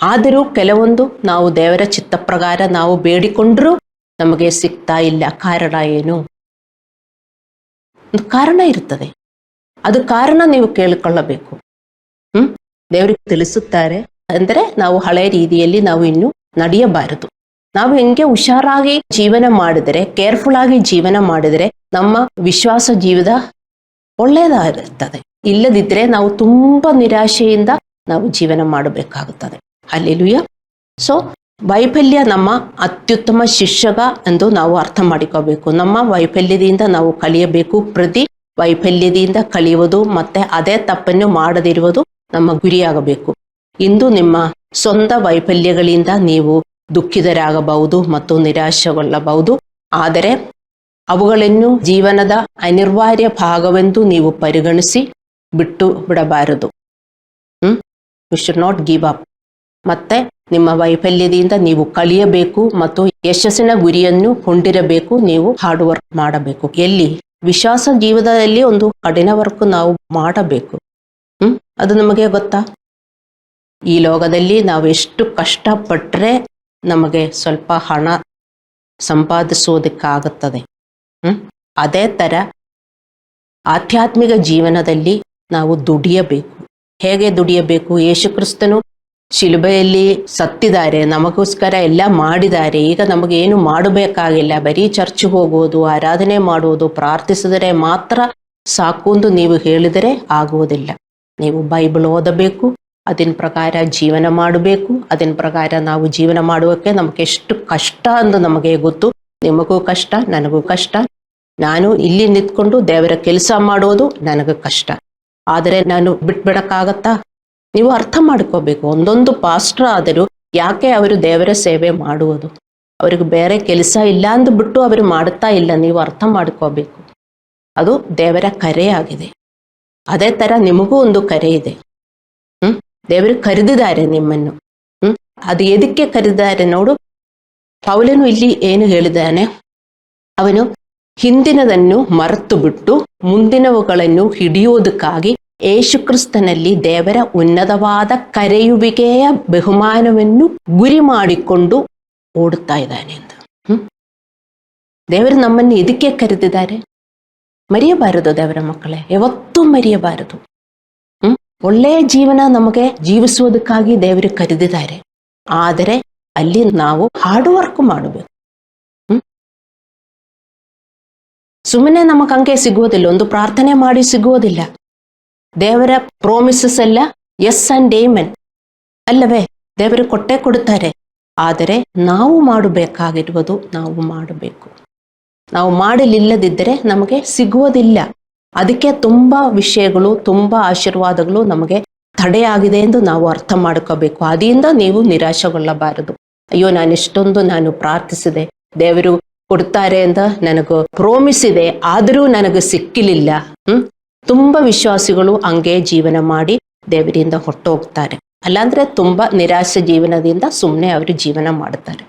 ಆದರೂ ಕೆಲವೊಂದು ನಾವು ದೇವರ ಚಿತ್ತ ಪ್ರಕಾರ ನಾವು ಬೇಡಿಕೊಂಡ್ರೂ ನಮಗೆ ಸಿಗ್ತಾ ಇಲ್ಲ. ಕಾರಣ ಏನು? ಒಂದು ಕಾರಣ ಇರ್ತದೆ, ಅದು ಕಾರಣ ನೀವು ಕೇಳಿಕೊಳ್ಳಬೇಕು. ದೇವರಿಗೆ ತಿಳಿಸುತ್ತಾರೆ ಅಂದರೆ ನಾವು ಹಳೆಯ ರೀತಿಯಲ್ಲಿ ನಾವು ಇನ್ನು ನಡೆಯಬಾರದು. ನಾವು ಹೆಂಗೆ ಹುಷಾರಾಗಿ ಜೀವನ ಮಾಡಿದರೆ, ಕೇರ್ಫುಲ್ ಆಗಿ ಜೀವನ ಮಾಡಿದರೆ ನಮ್ಮ ವಿಶ್ವಾಸ ಜೀವಿತ ಒಳ್ಳೆಯದಾಗಿರ್ತದೆ. ಇಲ್ಲದಿದ್ದರೆ ನಾವು ತುಂಬಾ ನಿರಾಶೆಯಿಂದ ನಾವು ಜೀವನ ಮಾಡಬೇಕಾಗುತ್ತದೆ. ಹಲ್ಲೆಲೂಯಾ. ಸೊ ವೈಫಲ್ಯ ನಮ್ಮ ಅತ್ಯುತ್ತಮ ಶಿಕ್ಷಕ ಎಂದು ನಾವು ಅರ್ಥ ಮಾಡಿಕೋಬೇಕು. ನಮ್ಮ ವೈಫಲ್ಯದಿಂದ ನಾವು ಕಲಿಯಬೇಕು. ಪ್ರತಿ ವೈಫಲ್ಯದಿಂದ ಕಲಿಯುವುದು ಮತ್ತೆ ಅದೇ ತಪ್ಪನ್ನು ಮಾಡದಿರುವುದು ನಮ್ಮ ಗುರಿಯಾಗಬೇಕು. ಇಂದು ನಿಮ್ಮ ಸ್ವಂತ ವೈಫಲ್ಯಗಳಿಂದ ನೀವು ದುಃಖಿತರಾಗಬಹುದು ಮತ್ತು ನಿರಾಶೆಗೊಳ್ಳಬಹುದು. ಆದರೆ ಅವುಗಳನ್ನು ಜೀವನದ ಅನಿವಾರ್ಯ ಭಾಗವೆಂದು ನೀವು ಪರಿಗಣಿಸಿ ಬಿಟ್ಟು ಬಿಡಬಾರದು. You should not give up. ಮತ್ತೆ ನಿಮ್ಮ ವೈಫಲ್ಯದಿಂದ ನೀವು ಕಲಿಯಬೇಕು ಮತ್ತು ಯಶಸ್ಸಿನ ಗುರಿಯನ್ನು ಹೊಂದಿರಬೇಕು. ನೀವು ಹಾರ್ಡ್ ವರ್ಕ್ ಮಾಡಬೇಕು. ಎಲ್ಲಿ? ವಿಶ್ವಾಸ ಜೀವನದಲ್ಲಿ ಒಂದು ಕಠಿಣ ವರ್ಕ್ ನಾವು ಮಾಡಬೇಕು. ಅದು ನಮಗೆ ಗೊತ್ತಾ? ಈ ಲೋಕದಲ್ಲಿ ನಾವು ಎಷ್ಟು ಕಷ್ಟಪಟ್ಟರೆ ನಮಗೆ ಸ್ವಲ್ಪ ಹಣ ಸಂಪಾದಿಸೋದಕ್ಕಾಗುತ್ತದೆ. ಅದೇ ತರ ಆಧ್ಯಾತ್ಮಿಕ ಜೀವನದಲ್ಲಿ ನಾವು ದುಡಿಯಬೇಕು. ಹೇಗೆ ದುಡಿಯಬೇಕು? ಯೇಸು ಕ್ರಿಸ್ತನು ಶಿಲುಬೆಯಲ್ಲಿ ಸತ್ತಿದ್ದಾರೆ, ನಮಗೋಸ್ಕರ ಎಲ್ಲ ಮಾಡಿದ್ದಾರೆ. ಈಗ ನಮಗೇನು ಮಾಡಬೇಕಾಗಿಲ್ಲ, ಬರೀ ಚರ್ಚ್ ಹೋಗುವುದು, ಆರಾಧನೆ ಮಾಡುವುದು, ಪ್ರಾರ್ಥಿಸಿದರೆ ಮಾತ್ರ ಸಾಕು ಎಂದು ನೀವು ಹೇಳಿದರೆ ಆಗುವುದಿಲ್ಲ. ನೀವು ಬೈಬಲ್ ಓದಬೇಕು, ಅದರ ಪ್ರಕಾರ ಜೀವನ ಮಾಡಬೇಕು. ಅದರ ಪ್ರಕಾರ ನಾವು ಜೀವನ ಮಾಡುವಕ್ಕೆ ನಮಗೆ ಎಷ್ಟು ಕಷ್ಟ ಎಂದು ನಮಗೆ ಗೊತ್ತು. ನಿಮಗೂ ಕಷ್ಟ, ನನಗೂ ಕಷ್ಟ. ನಾನು ಇಲ್ಲಿ ನಿಂತ್ಕೊಂಡು ದೇವರ ಕೆಲಸ ಮಾಡೋದು ನನಗೂ ಕಷ್ಟ. ಆದರೆ ನಾನು ಬಿಟ್ಬಿಡಕ್ಕಾಗತ್ತಾ? ನೀವು ಅರ್ಥ ಮಾಡ್ಕೋಬೇಕು. ಒಂದೊಂದು ಪಾಸ್ಟರ್ ಆದರೂ ಯಾಕೆ ಅವರು ದೇವರ ಸೇವೆ ಮಾಡುವುದು? ಅವ್ರಿಗೆ ಬೇರೆ ಕೆಲಸ ಇಲ್ಲ ಅಂದ್ಬಿಟ್ಟು ಅವರು ಮಾಡುತ್ತಾ ಇಲ್ಲ. ನೀವು ಅರ್ಥ ಮಾಡ್ಕೋಬೇಕು. ಅದು ದೇವರ ಕರೆ ಆಗಿದೆ. ಅದೇ ತರ ನಿಮಗೂ ಒಂದು ಕರೆ ಇದೆ. ದೇವರು ಕರೆದಿದ್ದಾರೆ ನಿಮ್ಮನ್ನು. ಅದು ಎದಕ್ಕೆ ಕರೆದಿದ್ದಾರೆ ನೋಡು. ಪೌಲನು ಇಲ್ಲಿ ಏನು ಹೇಳಿದ್ದಾನೆ? ಅವನು ಹಿಂದಿನದನ್ನು ಮರೆತು ಬಿಟ್ಟು ಮುಂದಿನವುಗಳನ್ನು ಹಿಡಿಯುವುದಕ್ಕಾಗಿ ಯೇಸುಕ್ರಿಸ್ತನಲ್ಲಿ ದೇವರ ಉನ್ನತವಾದ ಕರೆಯುವಿಕೆಯ ಬಹುಮಾನವನ್ನು ಗುರಿ ಮಾಡಿಕೊಂಡು ಓಡುತ್ತಾ ಇದ್ದಾನೆ ಅಂತ. ದೇವರು ನಮ್ಮನ್ನು ಇದಕ್ಕೆ ಕರೆದಿದ್ದಾರೆ. ಮರೆಯಬಾರದು ದೇವರ ಮಕ್ಕಳೇ, ಯಾವತ್ತೂ ಮರೆಯಬಾರದು. ಒಳ್ಳೆಯ ಜೀವನ ನಮಗೆ ಜೀವಿಸುವುದಕ್ಕಾಗಿ ದೇವರು ಕರೆದಿದ್ದಾರೆ. ಆದರೆ ಅಲ್ಲಿ ನಾವು ಹಾರ್ಡ್ ವರ್ಕ್ ಮಾಡಬೇಕು. ಸುಮ್ಮನೆ ನಮಗೆ ಹಂಗೆ ಸಿಗುವುದಿಲ್ಲ. ಒಂದು ಪ್ರಾರ್ಥನೆ ಮಾಡಿ ಸಿಗುವುದಿಲ್ಲ. ದೇವರ ಪ್ರೋಮಿಸಸ್ ಎಲ್ಲ ಎಸ್ ಅಂಡ್ ಏಮೆನ್ ಅಲ್ಲವೇ? ದೇವರು ಕೊಟ್ಟೇ ಕೊಡುತ್ತಾರೆ. ಆದರೆ ನಾವು ಮಾಡಬೇಕಾಗಿರುವುದು ನಾವು ಮಾಡಬೇಕು. ನಾವು ಮಾಡಲಿಲ್ಲದಿದ್ದರೆ ನಮಗೆ ಸಿಗುವುದಿಲ್ಲ. ಅದಕ್ಕೆ ತುಂಬಾ ವಿಷಯಗಳು, ತುಂಬಾ ಆಶೀರ್ವಾದಗಳು ನಮಗೆ ತಡೆಯಾಗಿದೆ ಎಂದು ನಾವು ಅರ್ಥ ಮಾಡ್ಕೋಬೇಕು. ಅದರಿಂದ ನೀವು ನಿರಾಶೆಗೊಳ್ಳಬಾರದು. ಅಯ್ಯೋ, ನಾನು ಪ್ರಾರ್ಥಿಸಿದೆ, ದೇವರು ಕೊಡ್ತಾರೆ ಅಂತ ನನಗೆ ಪ್ರೋಮಿಸ್ ಇದೆ, ಆದರೂ ನನಗೆ ಸಿಕ್ಕಿಲಿಲ್ಲ. ತುಂಬಾ ವಿಶ್ವಾಸಿಗಳು ಹಂಗೆ ಜೀವನ ಮಾಡಿ ದೇವರಿಂದ ಹೊರಟೋಗ್ತಾರೆ. ಅಲ್ಲಾಂದ್ರೆ ತುಂಬಾ ನಿರಾಶೆ ಜೀವನದಿಂದ ಸುಮ್ಮನೆ ಅವರು ಜೀವನ ಮಾಡ್ತಾರೆ.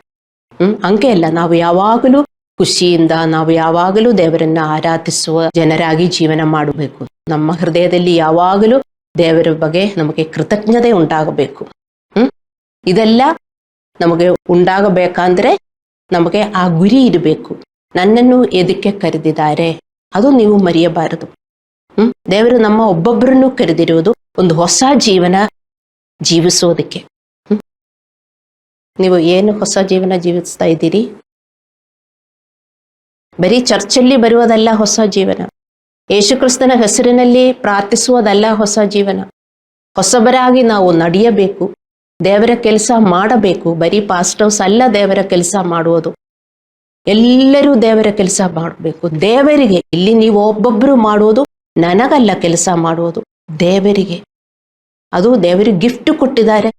ಹಂಗೆ ಅಲ್ಲ. ನಾವು ಯಾವಾಗಲೂ ಖುಷಿಯಿಂದ, ನಾವು ಯಾವಾಗಲೂ ದೇವರನ್ನ ಆರಾಧಿಸುವ ಜನರಾಗಿ ಜೀವನ ಮಾಡಬೇಕು. ನಮ್ಮ ಹೃದಯದಲ್ಲಿ ಯಾವಾಗಲೂ ದೇವರ ಬಗ್ಗೆ ನಮಗೆ ಕೃತಜ್ಞತೆ ಉಂಟಾಗಬೇಕು. ಇದೆಲ್ಲ ನಮಗೆ ಉಂಟಾಗಬೇಕಂದ್ರೆ ನಮಗೆ ಆ ಗುರಿ ಇರಬೇಕು. ನನ್ನನ್ನು ಎದಕ್ಕೆ ಕರೆದಿದ್ದಾರೆ ಅದು ನೀವು ಮರೆಯಬಾರದು. ದೇವರು ನಮ್ಮ ಒಬ್ಬೊಬ್ಬರನ್ನು ಕರೆದಿರುವುದು ಒಂದು ಹೊಸ ಜೀವನ ಜೀವಿಸೋದಕ್ಕೆ. ನೀವು ಏನು ಹೊಸ ಜೀವನ ಜೀವಿಸ್ತಾ ಇದ್ದೀರಿ? ಬರೀ ಚರ್ಚಲ್ಲಿ ಬರುವುದಲ್ಲ ಹೊಸ ಜೀವನ. ಯೇಸುಕ್ರಿಸ್ತನ ಹೆಸರಿನಲ್ಲಿ ಪ್ರಾರ್ಥಿಸುವುದಲ್ಲ ಹೊಸ ಜೀವನ. ಹೊಸಬರಾಗಿ ನಾವು ನಡೆಯಬೇಕು, ದೇವರ ಕೆಲಸ ಮಾಡಬೇಕು. ಬರೀ ಪಾಸ್ಟರ್ಸ್ ಅಲ್ಲ ದೇವರ ಕೆಲಸ ಮಾಡುವುದು, ಎಲ್ಲರೂ ದೇವರ ಕೆಲಸ ಮಾಡಬೇಕು. ದೇವರಿಗೆ ಇಲ್ಲಿ ನೀವು ಒಬ್ಬೊಬ್ಬರು ಮಾಡುವುದು, ನನಗಲ್ಲ ಕೆಲಸ ಮಾಡುವುದು, ದೇವರಿಗೆ. ಅದು ದೇವರಿಗೆ ಗಿಫ್ಟ್ ಕೊಟ್ಟಿದ್ದಾರೆ.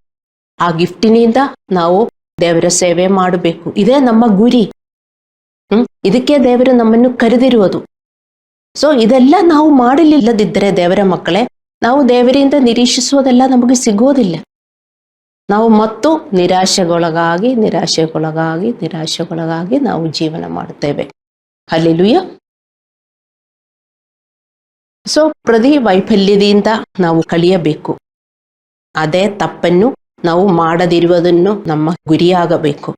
ಆ ಗಿಫ್ಟಿನಿಂದ ನಾವು ದೇವರ ಸೇವೆ ಮಾಡಬೇಕು. ಇದೇ ನಮ್ಮ ಗುರಿ. ಇದಕ್ಕೆ ದೇವರು ನಮ್ಮನ್ನು ಕರೆದಿರುವುದು. ಸೊ ಇದೆಲ್ಲ ನಾವು ಮಾಡಲಿಲ್ಲದಿದ್ದರೆ ದೇವರ ಮಕ್ಕಳೇ, ನಾವು ದೇವರಿಂದ ನಿರೀಕ್ಷಿಸುವುದೆಲ್ಲ ನಮಗೆ ಸಿಗೋದಿಲ್ಲ. ನಾವು ಮತ್ತು ನಿರಾಶೆಗೊಳಗಾಗಿ ನಾವು ಜೀವನ ಮಾಡುತ್ತೇವೆ. ಹಲ್ಲೆಲೂಯಾ. ಸೊ ಪ್ರತಿ ವೈಫಲ್ಯದಿಂದ ನಾವು ಕಲಿಯಬೇಕು. ಅದೇ ತಪ್ಪನ್ನು ನಾವು ಮಾಡದಿರುವುದನ್ನು ನಮ್ಮ ಗುರಿಯಾಗಬೇಕು.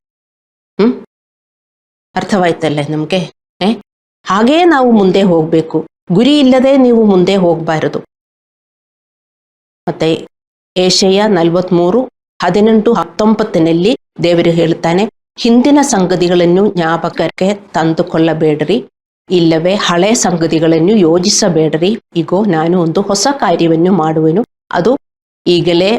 ಅರ್ಥವಾಯ್ತಲ್ಲ ನಮ್ಗೆ? ಹಾಗೇ ನಾವು ಮುಂದೆ ಹೋಗ್ಬೇಕು. ಗುರಿ ಇಲ್ಲದೆ ನೀವು ಮುಂದೆ ಹೋಗಬಾರದು. ಮತ್ತೆ ಯೆಶಾಯ 43:18-19 ದೇವರು ಹೇಳ್ತಾನೆ, ಹಿಂದಿನ ಸಂಗತಿಗಳನ್ನು ಜ್ಞಾಪಕಕ್ಕೆ ತಂದುಕೊಳ್ಳಬೇಡ್ರಿ, ಇಲ್ಲವೇ ಹಳೆ ಸಂಗತಿಗಳನ್ನು ಯೋಜಿಸಬೇಡ್ರಿ. ಇಗೋ, ನಾನು ಒಂದು ಹೊಸ ಕಾರ್ಯವನ್ನು ಮಾಡುವೆನು, ಅದು ಈಗಲೇ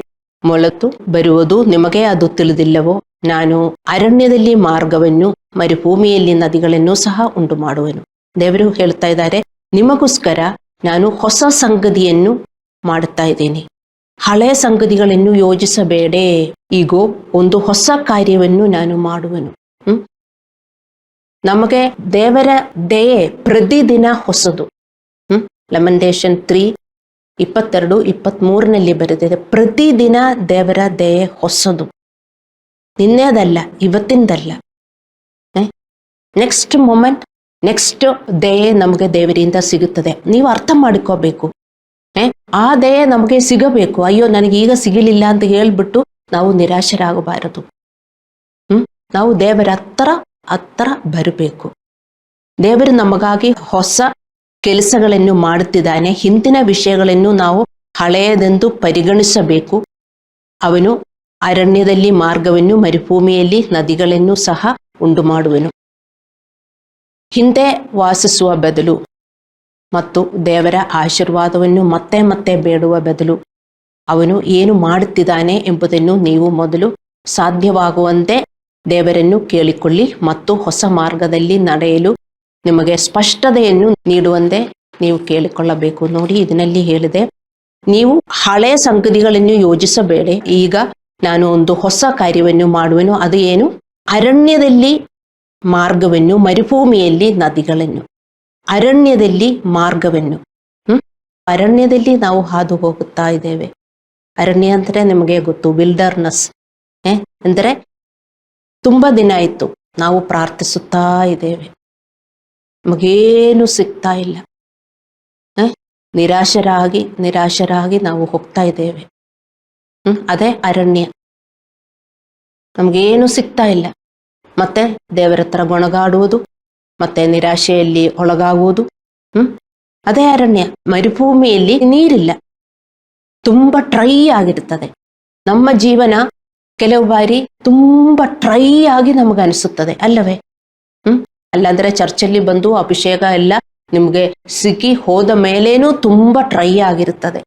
ಮೊಳತು ಬರುವುದು, ನಿಮಗೆ ಅದು ತಿಳಿದಿಲ್ಲವೋ? ನಾನು ಅರಣ್ಯದಲ್ಲಿ ಮಾರ್ಗವನ್ನು, ಮರುಭೂಮಿಯಲ್ಲಿ ನದಿಗಳನ್ನು ಸಹ ಉಂಟು ಮಾಡುವೆನು. ದೇವರು ಹೇಳ್ತಾ ಇದ್ದಾರೆ, ನಿಮಗೋಸ್ಕರ ನಾನು ಹೊಸ ಸಂಗತಿಯನ್ನು ಮಾಡುತ್ತಾ ಇದ್ದೀನಿ. ಹಳೆ ಸಂಗತಿಗಳನ್ನು ಯೋಜಿಸಬೇಡೇ, ಈಗೋ ಒಂದು ಹೊಸ ಕಾರ್ಯವನ್ನು ನಾನು ಮಾಡುವೆನು. ನಮಗೆ ದೇವರ ದಯೆ ಪ್ರತಿದಿನ ಹೊಸದು. ಲೆಮಂಟೇಷನ್ 3:22-23 ಬರೆದಿದೆ, ಪ್ರತಿದಿನ ದೇವರ ದಯೆ ಹೊಸದು. ನಿನ್ನೆದಲ್ಲ, ಇವತ್ತಿಂದಲ್ಲ. ನೆಕ್ಸ್ಟ್ ಮೊಮೆಂಟ್, ನೆಕ್ಸ್ಟ್ ದಯೆ ನಮಗೆ ದೇವರಿಂದ ಸಿಗುತ್ತದೆ. ನೀವು ಅರ್ಥ ಮಾಡಿಕೋಬೇಕು. ಆ ದಯೆ ನಮಗೆ ಸಿಗಬೇಕು. ಅಯ್ಯೋ, ನನಗೆ ಈಗ ಸಿಗಲಿಲ್ಲ ಅಂತ ಹೇಳ್ಬಿಟ್ಟು ನಾವು ನಿರಾಶರಾಗಬಾರದು. ನಾವು ದೇವರ ಹತ್ರ ಬರಬೇಕು. ದೇವರು ನಮಗಾಗಿ ಹೊಸ ಕೆಲಸಗಳನ್ನು ಮಾಡುತ್ತಿದ್ದಾನೆ. ಹಿಂದಿನ ವಿಷಯಗಳನ್ನು ನಾವು ಹಳೆಯದೆಂದು ಪರಿಗಣಿಸಬೇಕು. ಅವನು ಅರಣ್ಯದಲ್ಲಿ ಮಾರ್ಗವನ್ನು, ಮರುಭೂಮಿಯಲ್ಲಿ ನದಿಗಳನ್ನು ಸಹ ಉಂಟು ಮಾಡುವನು. ಹಿಂದೆ ವಾಸಿಸುವ ಬದಲು ಮತ್ತು ದೇವರ ಆಶೀರ್ವಾದವನ್ನು ಮತ್ತೆ ಮತ್ತೆ ಬೇಡುವ ಬದಲು ಅವನು ಏನು ಮಾಡುತ್ತಿದ್ದಾನೆ ಎಂಬುದನ್ನು ನೀವು ಮೊದಲು ಸಾಧ್ಯವಾಗುವಂತೆ ದೇವರನ್ನು ಕೇಳಿಕೊಳ್ಳಿ ಮತ್ತು ಹೊಸ ಮಾರ್ಗದಲ್ಲಿ ನಡೆಯಲು ನಿಮಗೆ ಸ್ಪಷ್ಟತೆಯನ್ನು ನೀಡುವಂತೆ ನೀವು ಕೇಳಿಕೊಳ್ಳಬೇಕು. ನೋಡಿ, ಇದರಲ್ಲಿ ಹೇಳಿದೆ, ನೀವು ಹಳೆಯ ಸಂಗತಿಗಳನ್ನು ಯೋಚಿಸಬೇಡಿ, ಈಗ ನಾನು ಒಂದು ಹೊಸ ಕಾರ್ಯವನ್ನು ಮಾಡುವೆನು. ಅದು ಏನು? ಅರಣ್ಯದಲ್ಲಿ ಮಾರ್ಗವನ್ನು, ಮರುಭೂಮಿಯಲ್ಲಿ ನದಿಗಳನ್ನು. ಅರಣ್ಯದಲ್ಲಿ ಮಾರ್ಗವನ್ನು. ಅರಣ್ಯದಲ್ಲಿ ನಾವು ಹಾದು ಹೋಗುತ್ತಾ ಇದ್ದೇವೆ. ಅರಣ್ಯ ಅಂದ್ರೆ ನಿಮಗೆ ಗೊತ್ತು, ವಿಲ್ಡರ್ನೆಸ್. ಅಂದರೆ ತುಂಬಾ ದಿನ ಆಯ್ತು ನಾವು ಪ್ರಾರ್ಥಿಸುತ್ತಾ ಇದ್ದೇವೆ, ನಮಗೇನು ಸಿಗ್ತಾ ಇಲ್ಲ. ನಿರಾಶರಾಗಿ ನಾವು ಹೋಗ್ತಾ ಇದ್ದೇವೆ. ಅದೇ ಅರಣ್ಯ. ನಮಗೇನು ಸಿಗ್ತಾ ಇಲ್ಲ. ಮತ್ತೆ ದೇವರ ಹತ್ರ ಗೊಣಗಾಡುವುದು, ಮತ್ತೆ ನಿರಾಶೆಯಲ್ಲಿ ಒಳಗಾಗುವುದು. ಅದೇ ಅರಣ್ಯ. ಮರುಭೂಮಿಯಲ್ಲಿ ನೀರಿಲ್ಲ, ತುಂಬಾ ಡ್ರೈ ಆಗಿರ್ತದೆ. ನಮ್ಮ ಜೀವನ ಕೆಲವು ಬಾರಿ ತುಂಬಾ ಡ್ರೈ ಆಗಿ ನಮಗೆ ಅನಿಸುತ್ತದೆ, ಅಲ್ಲವೇ? ಅಲ್ಲಾಂದ್ರೆ ಚರ್ಚಲ್ಲಿ ಬಂದು ಅಭಿಷೇಕ ಎಲ್ಲ ನಿಮ್ಗೆ ಸಿಕ್ಕಿ ಹೋದ ಮೇಲೇನೂ ತುಂಬಾ ಡ್ರೈ ಆಗಿರುತ್ತದೆ.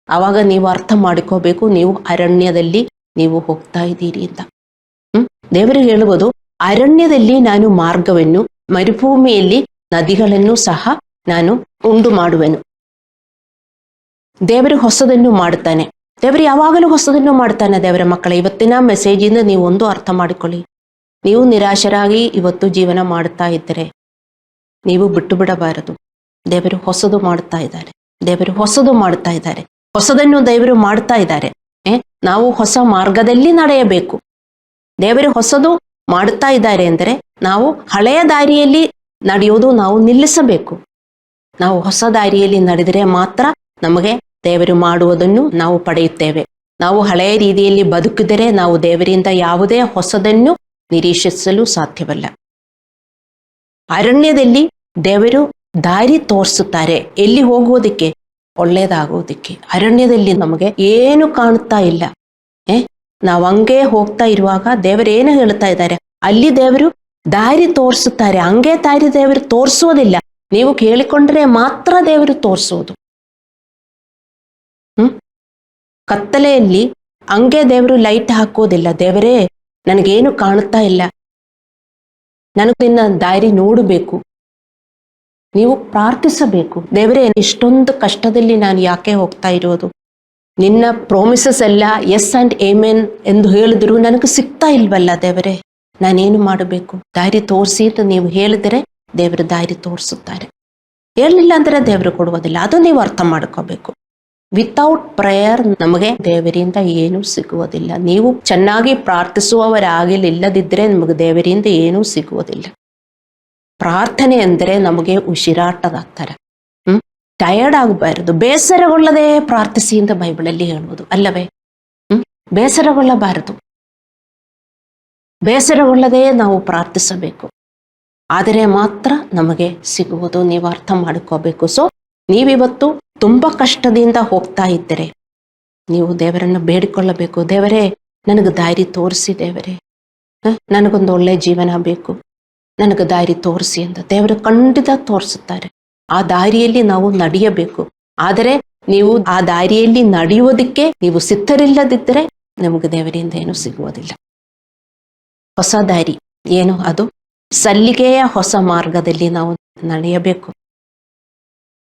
ಆವಾಗ ನೀವು ಅರ್ಥ ಮಾಡಿಕೋಬೇಕು, ನೀವು ಅರಣ್ಯದಲ್ಲಿ ನೀವು ಹೋಗ್ತಾ ಇದ್ದೀರಿ ಅಂತ. ದೇವರಿಗೆ ಹೇಳುವುದು, ಅರಣ್ಯದಲ್ಲಿ ನಾನು ಮಾರ್ಗವನ್ನು, ಮರುಭೂಮಿಯಲ್ಲಿ ನದಿಗಳನ್ನು ಸಹ ನಾನು ಉಂಟು ಮಾಡುವೆನು. ದೇವರು ಹೊಸದನ್ನು ಮಾಡುತ್ತಾನೆ. ದೇವರು ಯಾವಾಗಲೂ ಹೊಸದನ್ನು ಮಾಡ್ತಾನೆ. ದೇವರ ಮಕ್ಕಳ, ಇವತ್ತಿನ ಮೆಸೇಜಿಂದ ನೀವು ಒಂದು ಅರ್ಥ ಮಾಡಿಕೊಳ್ಳಿ. ನೀವು ನಿರಾಶರಾಗಿ ಇವತ್ತು ಜೀವನ ಮಾಡ್ತಾ ಇದ್ದರೆ ನೀವು ಬಿಟ್ಟು ಬಿಡಬಾರದು. ದೇವರು ಹೊಸದು ಮಾಡ್ತಾ ಇದ್ದಾರೆ. ದೇವರು ಹೊಸದು ಮಾಡ್ತಾ ಇದ್ದಾರೆ. ಹೊಸದನ್ನು ದೇವರು ಮಾಡ್ತಾ ಇದ್ದಾರೆ. ನಾವು ಹೊಸ ಮಾರ್ಗದಲ್ಲಿ ನಡೆಯಬೇಕು. ದೇವರು ಹೊಸದು ಮಾಡುತ್ತಾ ಇದ್ದಾರೆ ಅಂದರೆ ನಾವು ಹಳೆಯ ದಾರಿಯಲ್ಲಿ ನಡೆಯೋದು ನಾವು ನಿಲ್ಲಿಸಬೇಕು. ನಾವು ಹೊಸ ದಾರಿಯಲ್ಲಿ ನಡೆದರೆ ಮಾತ್ರ ನಮಗೆ ದೇವರು ಮಾಡುವುದನ್ನು ನಾವು ಪಡೆಯುತ್ತೇವೆ. ನಾವು ಹಳೆಯ ರೀತಿಯಲ್ಲಿ ಬದುಕಿದರೆ ನಾವು ದೇವರಿಂದ ಯಾವುದೇ ಹೊಸದನ್ನು ನಿರೀಕ್ಷಿಸಲು ಸಾಧ್ಯವಲ್ಲ. ಅರಣ್ಯದಲ್ಲಿ ದೇವರು ದಾರಿ ತೋರಿಸುತ್ತಾರೆ, ಎಲ್ಲಿ ಹೋಗುವುದಕ್ಕೆ, ಒಳ್ಳೆಯದಾಗುವುದಕ್ಕೆ. ಅರಣ್ಯದಲ್ಲಿ ನಮಗೆ ಏನು ಕಾಣುತ್ತಾ ಇಲ್ಲ. ನಾವು ಹಂಗೆ ಹೋಗ್ತಾ ಇರುವಾಗ ದೇವರು ಏನು ಹೇಳ್ತಾ ಇದ್ದಾರೆ, ಅಲ್ಲಿ ದೇವರು ದಾರಿ ತೋರಿಸುತ್ತಾರೆ. ಹಂಗೆ ದಾರಿ ದೇವರು ತೋರಿಸುವುದಿಲ್ಲ, ನೀವು ಕೇಳಿಕೊಂಡ್ರೆ ಮಾತ್ರ ದೇವರು ತೋರಿಸುವುದು. ಕತ್ತಲೆಯಲ್ಲಿ ಹಂಗೆ ದೇವರು ಲೈಟ್ ಹಾಕೋದಿಲ್ಲ. ದೇವರೇ, ನನಗೇನು ಕಾಣುತ್ತಾ ಇಲ್ಲ, ನನಗೆ ನಿನ್ನ ದಾರಿ ನೋಡಬೇಕು. ನೀವು ಪ್ರಾರ್ಥಿಸಬೇಕು, ದೇವರೇ ಇಷ್ಟೊಂದು ಕಷ್ಟದಲ್ಲಿ ನಾನು ಯಾಕೆ ಹೋಗ್ತಾ ಇರೋದು, ನಿನ್ನ ಪ್ರಾಮಿಸಸ್ ಎಲ್ಲ ಎಸ್ ಅಂಡ್ ಆಮೆನ್ ಎಂದು ಹೇಳಿದ್ರು ನನಗೆ ಸಿಗ್ತಾ ಇಲ್ವಲ್ಲ ದೇವರೇ, ನಾನೇನು ಮಾಡಬೇಕು, ದಾರಿ ತೋರಿಸಿ ಅಂತ ನೀವು ಹೇಳಿದರೆ ದೇವರು ದಾರಿ ತೋರಿಸುತ್ತಾರೆ. ಹೇಳಲಿಲ್ಲ ಅಂದ್ರೆ ದೇವರು ಕೊಡುವುದಿಲ್ಲ. ಅದು ನೀವು ಅರ್ಥ ಮಾಡ್ಕೋಬೇಕು. ವಿತೌಟ್ ಪ್ರೇಯರ್ ನಮಗೆ ದೇವರಿಂದ ಏನೂ ಸಿಗುವುದಿಲ್ಲ. ನೀವು ಚೆನ್ನಾಗಿ ಪ್ರಾರ್ಥಿಸುವವರಾಗಲಿಲ್ಲದಿದ್ದರೆ ನಮಗೆ ದೇವರಿಂದ ಏನೂ ಸಿಗುವುದಿಲ್ಲ. ಪ್ರಾರ್ಥನೆ ಅಂದರೆ ನಮಗೆ ಉಸಿರಾಟದ ಥರ. ಟಯರ್ಡ್ ಆಗಬಾರದು, ಬೇಸರಗೊಳ್ಳದೆ ಪ್ರಾರ್ಥಿಸಿ ಅಂತ ಬೈಬಲಲ್ಲಿ ಹೇಳುವುದು, ಅಲ್ಲವೇ? ಬೇಸರಗೊಳ್ಳಬಾರದು. ಬೇಸರಗೊಳ್ಳದೆ ನಾವು ಪ್ರಾರ್ಥಿಸಬೇಕು. ಆದರೆ ಮಾತ್ರ ನಮಗೆ ಸಿಗುವುದು. ನೀವು ಅರ್ಥ ಮಾಡಿಕೋಬೇಕು. ಸೊ ನೀವಿವತ್ತು ತುಂಬಾ ಕಷ್ಟದಿಂದ ಹೋಗ್ತಾ ಇದ್ದರೆ ನೀವು ದೇವರನ್ನು ಬೇಡಿಕೊಳ್ಳಬೇಕು. ದೇವರೇ, ನನಗೆ ದಾರಿ ತೋರಿಸಿ ದೇವರೇ, ನನಗೊಂದು ಒಳ್ಳೆ ಜೀವನ ಬೇಕು, ನನಗೆ ದಾರಿ ತೋರಿಸಿ ಅಂತ ದೇವರು ಖಂಡಿತ ತೋರಿಸುತ್ತಾರೆ. ಆ ದಾರಿಯಲ್ಲಿ ನಾವು ನಡೆಯಬೇಕು. ಆದರೆ ನೀವು ಆ ದಾರಿಯಲ್ಲಿ ನಡೆಯುವುದಕ್ಕೆ ನೀವು ಸಿದ್ಧರಿಲ್ಲದಿದ್ದರೆ ನಮಗೆ ದೇವರಿಂದ ಏನು ಸಿಗುವುದಿಲ್ಲ. ಹೊಸ ದಾರಿ ಏನು? ಅದು ಸಲ್ಲಿಗೆಯ ಹೊಸ ಮಾರ್ಗದಲ್ಲಿ ನಾವು ನಡೆಯಬೇಕು.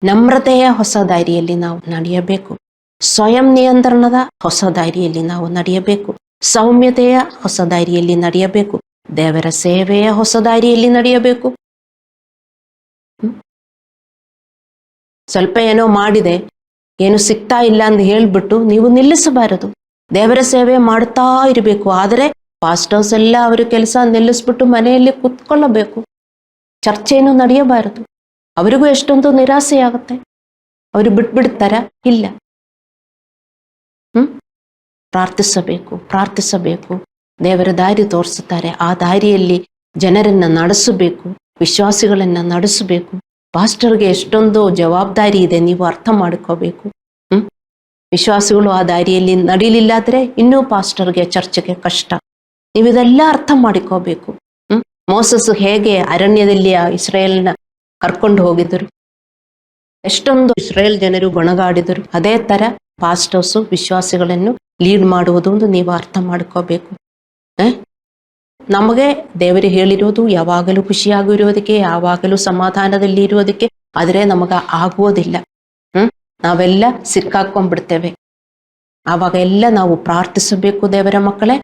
ನಮ್ರತೆಯ ಹೊಸ ದಾರಿಯಲ್ಲಿ ನಾವು ನಡೆಯಬೇಕು. ಸ್ವಯಂ ನಿಯಂತ್ರಣದ ಹೊಸ ದಾರಿಯಲ್ಲಿ ನಾವು ನಡೆಯಬೇಕು. ಸೌಮ್ಯತೆಯ ಹೊಸ ದಾರಿಯಲ್ಲಿ ನಡೆಯಬೇಕು. ದೇವರ ಸೇವೆಯ ಹೊಸ ದಾರಿಯಲ್ಲಿ ನಡೆಯಬೇಕು. ಸ್ವಲ್ಪ ಏನೋ ಮಾಡಿದೆ, ಏನು ಸಿಗ್ತಾ ಇಲ್ಲ ಅಂತ ಹೇಳ್ಬಿಟ್ಟು ನೀವು ನಿಲ್ಲಿಸಬಾರದು. ದೇವರ ಸೇವೆ ಮಾಡ್ತಾ ಇರಬೇಕು. ಆದರೆ ಪಾಸ್ಟರ್ಸ್ ಎಲ್ಲ ಅವರ ಕೆಲಸ ನಿಲ್ಲಿಸ್ಬಿಟ್ಟು ಮನೆಯಲ್ಲಿ ಕೂತ್ಕೊಳ್ಳಬೇಕು. ಚರ್ಚೆಯನ್ನು ನಡೆಯಬಾರದು. ಅವರಿಗೂ ಎಷ್ಟೊಂದು ನಿರಾಸೆಯಾಗುತ್ತೆ. ಅವರು ಬಿಟ್ಬಿಡ್ತಾರ? ಇಲ್ಲ. ಪ್ರಾರ್ಥಿಸಬೇಕು. ದೇವರ ದಾರಿ ತೋರಿಸುತ್ತಾರೆ. ಆ ದಾರಿಯಲ್ಲಿ ಜನರನ್ನ ನಡೆಸಬೇಕು, ವಿಶ್ವಾಸಿಗಳನ್ನ ನಡೆಸಬೇಕು. ಪಾಸ್ಟರ್ಗೆ ಎಷ್ಟೊಂದು ಜವಾಬ್ದಾರಿ ಇದೆ, ನೀವು ಅರ್ಥ ಮಾಡ್ಕೋಬೇಕು. ವಿಶ್ವಾಸಿಗಳು ಆ ದಾರಿಯಲ್ಲಿ ನಡೀಲಿಲ್ಲಾದ್ರೆ ಇನ್ನೂ ಪಾಸ್ಟರ್ಗೆ, ಚರ್ಚ್ಗೆ ಕಷ್ಟ. ನೀವು ಇದೆಲ್ಲ ಅರ್ಥ ಮಾಡಿಕೋಬೇಕು. ಮೋಸಸ್ ಹೇಗೆ ಅರಣ್ಯದಲ್ಲಿ ಇಸ್ರಾಯೇಲ್ನ ಕರ್ಕೊಂಡು ಹೋಗಿದ್ರು, ಎಷ್ಟೊಂದು ಇಸ್ರಾಯೇಲ್ ಜನರು ಗೊಣಗಾಡಿದರು. ಅದೇ ತರ ಪಾಸ್ಟರ್ಸು ವಿಶ್ವಾಸಿಗಳನ್ನು ಲೀಡ್ ಮಾಡುವುದು ಒಂದು ನೀವು ಅರ್ಥ ಮಾಡ್ಕೋಬೇಕು. ನಮಗೆ ದೇವರು ಹೇಳಿರೋದು ಯಾವಾಗಲೂ ಖುಷಿಯಾಗಿರುವುದಕ್ಕೆ, ಯಾವಾಗಲೂ ಸಮಾಧಾನದಲ್ಲಿ ಇರುವುದಕ್ಕೆ. ಆದರೆ ನಮಗ ಆಗುವುದಿಲ್ಲ. ನಾವೆಲ್ಲ ಸಿಕ್ಕಾಕೊಂಡ್ಬಿಡ್ತೇವೆ. ಆವಾಗ ಎಲ್ಲ ನಾವು ಪ್ರಾರ್ಥಿಸಬೇಕು ದೇವರ ಮಕ್ಕಳೇ.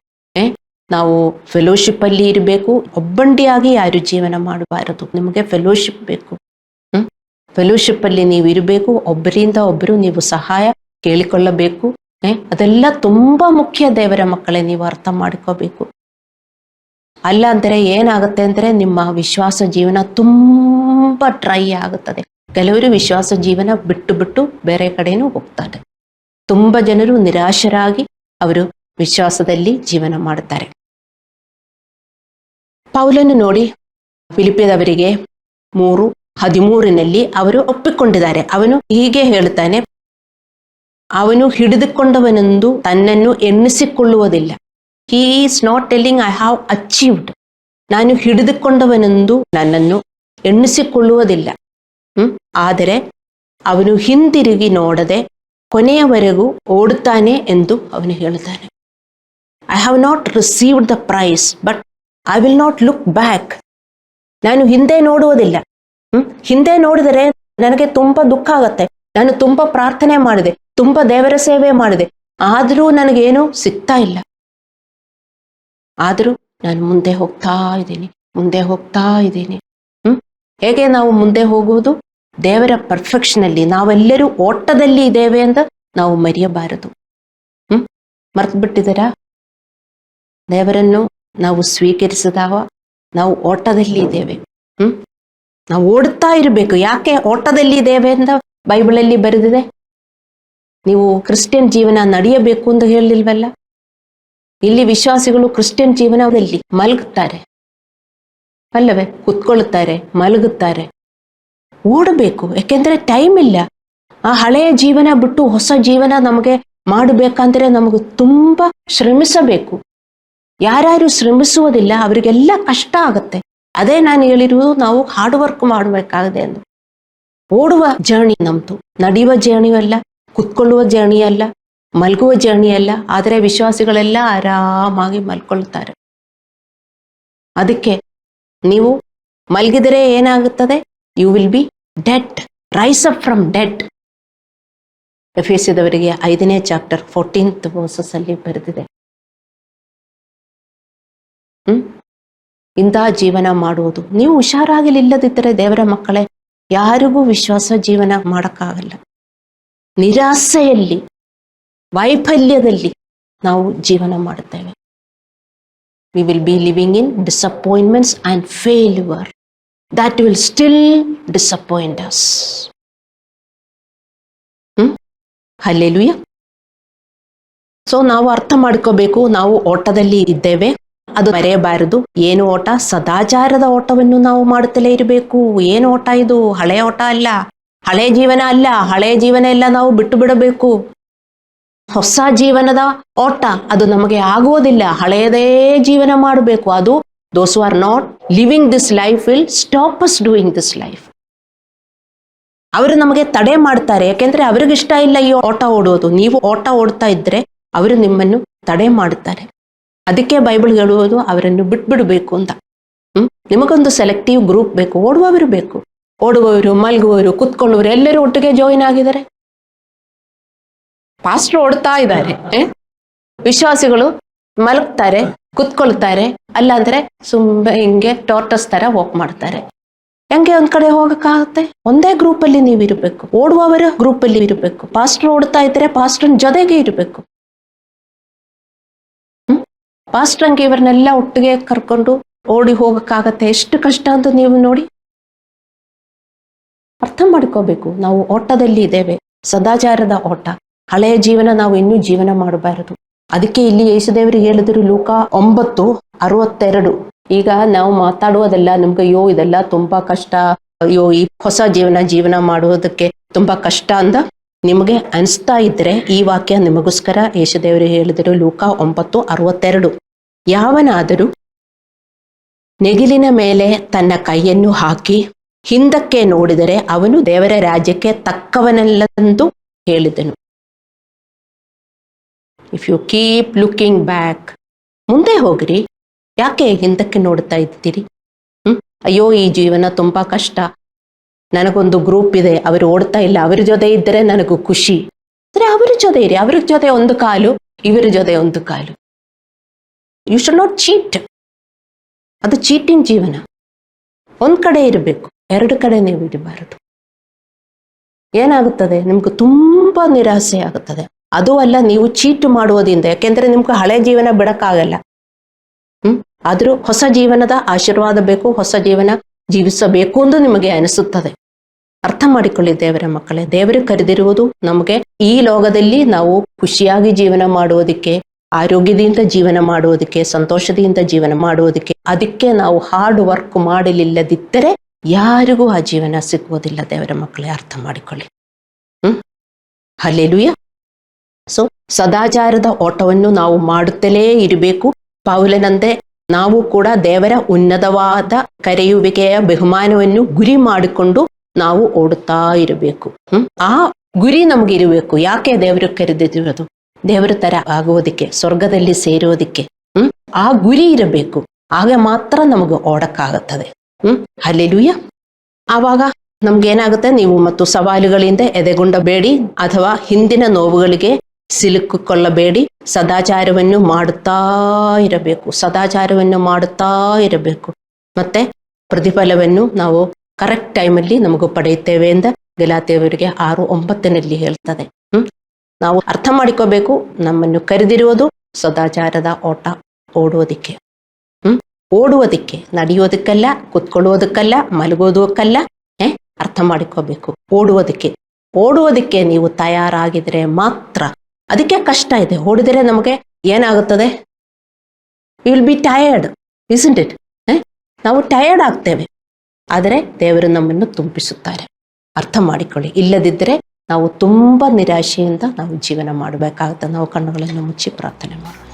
ನಾವು ಫೆಲೋಶಿಪ್ ಅಲ್ಲಿ ಇರಬೇಕು. ಒಬ್ಬಂಟಿಯಾಗಿ ಯಾರು ಜೀವನ ಮಾಡಬಾರದು. ನಿಮಗೆ ಫೆಲೋಶಿಪ್ ಬೇಕು. ಫೆಲೋಶಿಪ್ ಅಲ್ಲಿ ನೀವು ಇರಬೇಕು. ಒಬ್ಬರಿಂದ ಒಬ್ಬರು ನೀವು ಸಹಾಯ ಕೇಳಿಕೊಳ್ಳಬೇಕು. ಅದೆಲ್ಲ ತುಂಬಾ ಮುಖ್ಯ ದೇವರ ಮಕ್ಕಳೇ, ನೀವು ಅರ್ಥ ಮಾಡ್ಕೋಬೇಕು. ಅಲ್ಲ ಅಂದರೆ ಏನಾಗುತ್ತೆ ಅಂದರೆ ನಿಮ್ಮ ವಿಶ್ವಾಸ ಜೀವನ ತುಂಬಾ ಡ್ರೈ ಆಗುತ್ತದೆ. ಕೆಲವರು ವಿಶ್ವಾಸ ಜೀವನ ಬಿಟ್ಟು ಬಿಟ್ಟು ಬೇರೆ ಕಡೆನೂ ಹೋಗ್ತಾರೆ. ತುಂಬಾ ಜನರು ನಿರಾಶರಾಗಿ ಅವರು ವಿಶ್ವಾಸದಲ್ಲಿ ಜೀವನ ಮಾಡುತ್ತಾರೆ. ಪೌಲನು ನೋಡಿ, ಫಿಲಿಪ್ಪಿಯದವರಿಗೆ 3:13 ಅವರು ಒಪ್ಪಿಕೊಂಡಿದ್ದಾರೆ. ಅವನು ಹೀಗೆ ಹೇಳುತ್ತಾನೆ, ಅವನು ಹಿಡಿದುಕೊಂಡವನೆಂದು ತನ್ನನ್ನು ಎಣ್ಣಿಸಿಕೊಳ್ಳುವುದಿಲ್ಲ. He is not telling I have achieved. ನಾನು ಹಿಡಿದುಕೊಂಡವನೆಂದು ನನ್ನನ್ನು ಎಣ್ಣಿಸಿಕೊಳ್ಳುವುದಿಲ್ಲ. ಆದರೆ ಅವನು ಹಿಂದಿರುಗಿ ನೋಡದೆ ಕೊನೆಯವರೆಗೂ ಓಡುತ್ತಾನೆ ಎಂದು ಅವನು ಹೇಳುತ್ತಾನೆ. I have not received the prize but I will not look back. ನಾನು ಹಿಂದೆ ನೋಡುವುದಿಲ್ಲ. ಹಿಂದೆ ನೋಡಿದರೆ ನನಗೆ ತುಂಬಾ ದುಃಖ ಆಗತ್ತೆ. ನಾನು ತುಂಬಾ ಪ್ರಾರ್ಥನೆ ಮಾಡಿದೆ, ತುಂಬಾ ದೇವರ ಸೇವೆ ಮಾಡಿದೆ, ಆದರೂ ನನಗೇನು ಸಿಗ್ತಾ ಇಲ್ಲ. ಆದರೂ ನಾನು ಮುಂದೆ ಹೋಗ್ತಾ ಇದ್ದೀನಿ. ಹೇಗೆ ನಾವು ಮುಂದೆ ಹೋಗುವುದು? ದೇವರ ಪರ್ಫೆಕ್ಷನ್ ಅಲ್ಲಿ. ನಾವೆಲ್ಲರೂ ಓಟದಲ್ಲಿ ಇದ್ದೇವೆ ಅಂತ ನಾವು ಮರೆಯಬಾರದು. ಮರ್ತು ಬಿಟ್ಟಿದ್ದೀರಾ? ದೇವರನ್ನು ನಾವು ಸ್ವೀಕರಿಸಿದಾಗ ನಾವು ಓಟದಲ್ಲಿ ಇದ್ದೇವೆ. ನಾವು ಓಡುತ್ತಾ ಇರಬೇಕು. ಯಾಕೆ ಓಟದಲ್ಲಿ ಇದ್ದೇವೆ ಅಂತ ಬೈಬಲಲ್ಲಿ ಬರೆದಿದೆ. ನೀವು ಕ್ರಿಶ್ಚಿಯನ್ ಜೀವನ ನಡೆಯಬೇಕು ಅಂತ ಹೇಳಿಲ್ವಲ್ಲ. ಇಲ್ಲಿ ವಿಶ್ವಾಸಿಗಳು ಕ್ರಿಶ್ಚಿಯನ್ ಜೀವನದಲ್ಲಿ ಮಲಗುತ್ತಾರೆ ಅಲ್ಲವೇ? ಕುತ್ಕೊಳ್ಳುತ್ತಾರೆ, ಮಲಗುತ್ತಾರೆ. ಓಡಬೇಕು, ಯಾಕೆಂದ್ರೆ ಟೈಮ್ ಇಲ್ಲ. ಆ ಹಳೆಯ ಜೀವನ ಬಿಟ್ಟು ಹೊಸ ಜೀವನ ನಮಗೆ ಮಾಡಬೇಕಂದ್ರೆ ನಮಗೆ ತುಂಬಾ ಶ್ರಮಿಸಬೇಕು. ಯಾರ್ಯಾರು ಶ್ರಮಿಸುವುದಿಲ್ಲ ಅವರಿಗೆಲ್ಲ ಕಷ್ಟ ಆಗತ್ತೆ. ಅದೇ ನಾನು ಹೇಳಿರುವುದು, ನಾವು ಹಾರ್ಡ್ ವರ್ಕ್ ಮಾಡಬೇಕಾಗಿದೆ ಎಂದು. ಓಡುವ ಜರ್ನಿ ನಮ್ದು, ನಡೆಯುವ ಜರ್ನಿ ಅಲ್ಲ, ಕುತ್ಕೊಳ್ಳುವ ಜರ್ನಿ ಅಲ್ಲ, ಮಲಗುವ ಜರ್ನಿ ಅಲ್ಲ. ಆದರೆ ವಿಶ್ವಾಸಿಗಳೆಲ್ಲ ಆರಾಮಾಗಿ ಮಲ್ಕೊಳ್ತಾರೆ. ಅದಕ್ಕೆ ನೀವು ಮಲಗಿದರೆ ಏನಾಗುತ್ತದೆ? You will be dead, rise up from dead. ಎಫೆಸದವರಿಗೆ 5ನೇ ಚಾಪ್ಟರ್ 14th ವರ್ಸಸ್ ಅಲ್ಲಿ ಬರೆದಿದೆ. ಇಂತಹ ಜೀವನ ಮಾಡುವುದು. ನೀವು ಹುಷಾರಾಗಲಿಲ್ಲದಿದ್ದರೆ ದೇವರ ಮಕ್ಕಳೇ, ಯಾರಿಗೂ ವಿಶ್ವಾಸ ಜೀವನ ಮಾಡಕ್ಕಾಗಲ್ಲ. ನಿರಾಸೆಯಲ್ಲಿ, ವೈಫಲ್ಯದಲ್ಲಿ ನಾವು ಜೀವನ ಮಾಡುತ್ತೇವೆ. We will be living in disappointments and failure that will still disappoint us. Hallelujah. So ನಾವು ಅರ್ಥ ಮಾಡ್ಕೋಬೇಕು, ನಾವು ಓಟದಲ್ಲಿ ಇದ್ದೇವೆ, ಅದು ಮರೆಯಬಾರದು. ಏನು ಓಟ? ಸದಾಚಾರದ ಓಟವನ್ನು ನಾವು ಮಾಡುತ್ತಲೇ ಇರಬೇಕು. ಏನು ಓಟ ಇದು? ಹಳೆಯ ಓಟ ಅಲ್ಲ, ಹಳೆಯ ಜೀವನ ಅಲ್ಲ. ಹಳೆಯ ಜೀವನ ಎಲ್ಲ ನಾವು ಬಿಟ್ಟು ಬಿಡಬೇಕು. ಹೊಸ ಜೀವನದ ಓಟ ಅದು ನಮಗೆ ಆಗುವುದಿಲ್ಲ. ಹಳೆಯದೇ ಜೀವನ ಮಾಡಬೇಕು. ಅದು those who are not living this life will stop us doing this life. ಅವರು ನಮಗೆ ತಡೆ ಮಾಡ್ತಾರೆ, ಯಾಕೆಂದ್ರೆ ಅವ್ರಿಗಿಷ್ಟ ಇಲ್ಲ ಈ ಓಟ ಓಡೋದು. ನೀವು ಓಟ ಓಡ್ತಾ ಇದ್ರೆ ಅವರು ನಿಮ್ಮನ್ನು ತಡೆ ಮಾಡುತ್ತಾರೆ. ಅದಕ್ಕೆ ಬೈಬಲ್ ಹೇಳುವುದು ಅವರನ್ನು ಬಿಟ್ಬಿಡ್ಬೇಕು ಅಂತ. ನಿಮಗೊಂದು ಸೆಲೆಕ್ಟಿವ್ ಗ್ರೂಪ್ ಬೇಕು, ಓಡುವವರು ಬೇಕು. ಓಡುವವರು, ಮಲಗುವವರು, ಕುತ್ಕೊಳ್ಳುವವರು ಎಲ್ಲರೂ ಒಟ್ಟಿಗೆ ಜಾಯಿನ್ ಆಗಿದ್ದಾರೆ. ಪಾಸ್ಟರ್ ಓಡ್ತಾ ಇದ್ದಾರೆ, ವಿಶ್ವಾಸಿಗಳು ಮಲಗ್ತಾರೆ, ಕುತ್ಕೊಳ್ತಾರೆ. ಅಲ್ಲ ಅಂದ್ರೆ ಸುಮ್ಮನೆ ಹಿಂಗೆ ಟೋರ್ಟಸ್ ತರ ವಾಕ್ ಮಾಡ್ತಾರೆ. ಹೆಂಗೆ ಒಂದ್ ಕಡೆ ಹೋಗಕ್ಕಾಗತ್ತೆ? ಒಂದೇ ಗ್ರೂಪ್ ಅಲ್ಲಿ ನೀವು ಇರಬೇಕು. ಓಡುವವರ ಗ್ರೂಪ್ ಅಲ್ಲಿ ಇರಬೇಕು. ಪಾಸ್ಟರ್ ಓಡ್ತಾ ಇದ್ರೆ ಪಾಸ್ಟರ್ ಜೊತೆಗೆ ಇರಬೇಕು. ಪಾಸ್ಟರ್ಗೆ ಇವರನ್ನೆಲ್ಲ ಒಟ್ಟಿಗೆ ಕರ್ಕೊಂಡು ಓಡಿ ಹೋಗಕ್ಕಾಗತ್ತೆ? ಎಷ್ಟು ಕಷ್ಟ ಅಂತ ನೀವು ನೋಡಿ. ಅರ್ಥ ಮಾಡ್ಕೋಬೇಕು, ನಾವು ಓಟದಲ್ಲಿ ಇದ್ದೇವೆ, ಸದಾಚಾರದ ಓಟ. ಹಳೆಯ ಜೀವನ ನಾವು ಇನ್ನೂ ಜೀವನ ಮಾಡಬಾರದು. ಅದಕ್ಕೆ ಇಲ್ಲಿ ಯೇಸುದೇವರಿಗೆ ಹೇಳಿದ್ರು, ಲೂಕ 9:62. ಈಗ ನಾವು ಮಾತಾಡುವುದೆಲ್ಲ ನಿಮ್ಗೆ ಇದೆಲ್ಲ ತುಂಬಾ ಕಷ್ಟ, ಈ ಹೊಸ ಜೀವನ ಮಾಡುವುದಕ್ಕೆ ತುಂಬಾ ಕಷ್ಟ ಅಂತ ನಿಮಗೆ ಅನಿಸ್ತಾ ಇದ್ರೆ ಈ ವಾಕ್ಯ ನಿಮಗೋಸ್ಕರ ಯೇಸುದೇವರು ಹೇಳಿದರು. ಲೂಕ 9:62. ಯಾವನಾದರೂ ನೆಗಿಲಿನ ಮೇಲೆ ತನ್ನ ಕೈಯನ್ನು ಹಾಕಿ ಹಿಂದಕ್ಕೆ ನೋಡಿದರೆ ಅವನು ದೇವರ ರಾಜ್ಯಕ್ಕೆ ತಕ್ಕವನಲ್ಲವೆಂದು ಹೇಳಿದನು. If you keep looking back, ಮುಂದೆ ಹೋಗ್ರಿ, ಯಾಕೆ ಹಿಂದಕ್ಕೆ ನೋಡ್ತಾ ಇದ್ದೀರಿ? ಅಯ್ಯೋ ಈ ಜೀವನ ತುಂಬಾ ಕಷ್ಟ, ನನಗೊಂದು ಗ್ರೂಪ್ ಇದೆ, ಅವರು ಓಡ್ತಾ ಇಲ್ಲ, ಅವರ ಜೊತೆ ಇದ್ದರೆ ನನಗೂ ಖುಷಿ. ಅಂದರೆ ಅವರ ಜೊತೆ ಇರಿ, ಅವ್ರ ಜೊತೆ ಒಂದು ಕಾಲು, ಇವರ ಜೊತೆ ಒಂದು ಕಾಲು. You should not cheat. ಅದು ಚೀಟಿಂಗ್ ಜೀವನ. ಒಂದು ಕಡೆ ಇರಬೇಕು, ಎರಡು ಕಡೆ ನೀವು ಇರಬಾರದು. ಏನಾಗುತ್ತದೆ, ನಿಮ್ಗೆ ತುಂಬ ನಿರಾಸೆ ಆಗುತ್ತದೆ. ಅದು ಅಲ್ಲ, ನೀವು ಚೀಟು ಮಾಡುವುದರಿಂದ, ಯಾಕೆಂದ್ರೆ ನಿಮ್ಗೆ ಹಳೆ ಜೀವನ ಬಿಡಕ್ಕಾಗಲ್ಲ. ಆದರೂ ಹೊಸ ಜೀವನದ ಆಶೀರ್ವಾದ ಬೇಕು, ಹೊಸ ಜೀವನ ಜೀವಿಸಬೇಕು ಎಂದು ನಿಮಗೆ ಅನಿಸುತ್ತದೆ. ಅರ್ಥ ಮಾಡಿಕೊಳ್ಳಿ ದೇವರ ಮಕ್ಕಳೇ, ದೇವರು ಕರೆದಿರುವುದು ನಮಗೆ ಈ ಲೋಕದಲ್ಲಿ ನಾವು ಖುಷಿಯಾಗಿ ಜೀವನ ಮಾಡುವುದಕ್ಕೆ, ಆರೋಗ್ಯದಿಂದ ಜೀವನ ಮಾಡುವುದಕ್ಕೆ, ಸಂತೋಷದಿಂದ ಜೀವನ ಮಾಡುವುದಕ್ಕೆ. ಅದಕ್ಕೆ ನಾವು ಹಾರ್ಡ್ ವರ್ಕ್ ಮಾಡಲಿಲ್ಲದಿದ್ದರೆ ಯಾರಿಗೂ ಆ ಜೀವನ ಸಿಗುವುದಿಲ್ಲ. ದೇವರ ಮಕ್ಕಳೇ, ಅರ್ಥ ಮಾಡಿಕೊಳ್ಳಿ. ಹಲ್ಲೆಲೂಯ. ಸೊ ಸದಾಚಾರದ ಓಟವನ್ನು ನಾವು ಮಾಡುತ್ತಲೇ ಇರಬೇಕು. ಪೌಲನಂತೆ ನಾವು ಕೂಡ ದೇವರ ಉನ್ನತವಾದ ಕರೆಯುವಿಕೆಯ ಬಹುಮಾನವನ್ನು ಗುರಿ ಮಾಡಿಕೊಂಡು ನಾವು ಓಡುತ್ತಾ ಇರಬೇಕು. ಆ ಗುರಿ ನಮಗಿರಬೇಕು. ಯಾಕೆ ದೇವರು ಕರೆದಿರುವುದು? ದೇವರ ತರ ಆಗುವುದಕ್ಕೆ, ಸ್ವರ್ಗದಲ್ಲಿ ಸೇರುವುದಕ್ಕೆ. ಆ ಗುರಿ ಇರಬೇಕು. ಆಗ ಮಾತ್ರ ನಮಗೆ ಓಡಕ್ಕಾಗುತ್ತದೆ. ಹಲ್ಲೆಲೂಯ. ಆವಾಗ ನಮ್ಗೇನಾಗುತ್ತೆ, ನೀವು ಮತ್ತು ಸವಾಲುಗಳಿಂದ ಎದೆಗೊಂಡಬೇಡಿ ಅಥವಾ ಹಿಂದಿನ ನೋವುಗಳಿಗೆ ಸಿಲುಕಿಕೊಳ್ಳಬೇಡಿ. ಸದಾಚಾರವನ್ನು ಮಾಡುತ್ತಾ ಇರಬೇಕು, ಸದಾಚಾರವನ್ನು ಮಾಡುತ್ತಾ ಇರಬೇಕು. ಮತ್ತೆ ಪ್ರತಿಫಲವನ್ನು ನಾವು ಕರೆಕ್ಟ್ ಟೈಮಲ್ಲಿ ನಮಗೂ ಪಡೆಯುತ್ತೇವೆ ಎಂದು ಗಲಾತ್ಯರಿಗೆ 6:9 ಹೇಳ್ತದೆ. ನಾವು ಅರ್ಥ ಮಾಡಿಕೋಬೇಕು, ನಮ್ಮನ್ನು ಕರೆದಿರುವುದು ಸದಾಚಾರದ ಓಟ ಓಡುವುದಕ್ಕೆ. ಓಡುವುದಕ್ಕೆ, ನಡೆಯೋದಕ್ಕಲ್ಲ, ಕುತ್ಕೊಳ್ಳೋದಕ್ಕಲ್ಲ, ಮಲಗೋದಕ್ಕಲ್ಲ. ಅರ್ಥ ಮಾಡಿಕೋಬೇಕು. ಓಡುವುದಕ್ಕೆ ನೀವು ತಯಾರಾಗಿದ್ರೆ ಮಾತ್ರ. ಅದಕ್ಕೆ ಕಷ್ಟ ಇದೆ. ಓಡಿದರೆ ನಮಗೆ ಏನಾಗುತ್ತದೆ? Will be tired, isn't it? ನಾವು ಟಯರ್ಡ್ ಆಗ್ತೇವೆ. ಆದರೆ ದೇವರು ನಮ್ಮನ್ನು ತುಂಬಿಸುತ್ತಾರೆ. ಅರ್ಥ ಮಾಡಿಕೊಳ್ಳಿ. ಇಲ್ಲದಿದ್ದರೆ ನಾವು ತುಂಬ ನಿರಾಶೆಯಿಂದ ನಾವು ಜೀವನ ಮಾಡಬೇಕಾಗುತ್ತೆ. ನಾವು ಕಣ್ಣುಗಳನ್ನು ಮುಚ್ಚಿ ಪ್ರಾರ್ಥನೆ ಮಾಡೋಣ.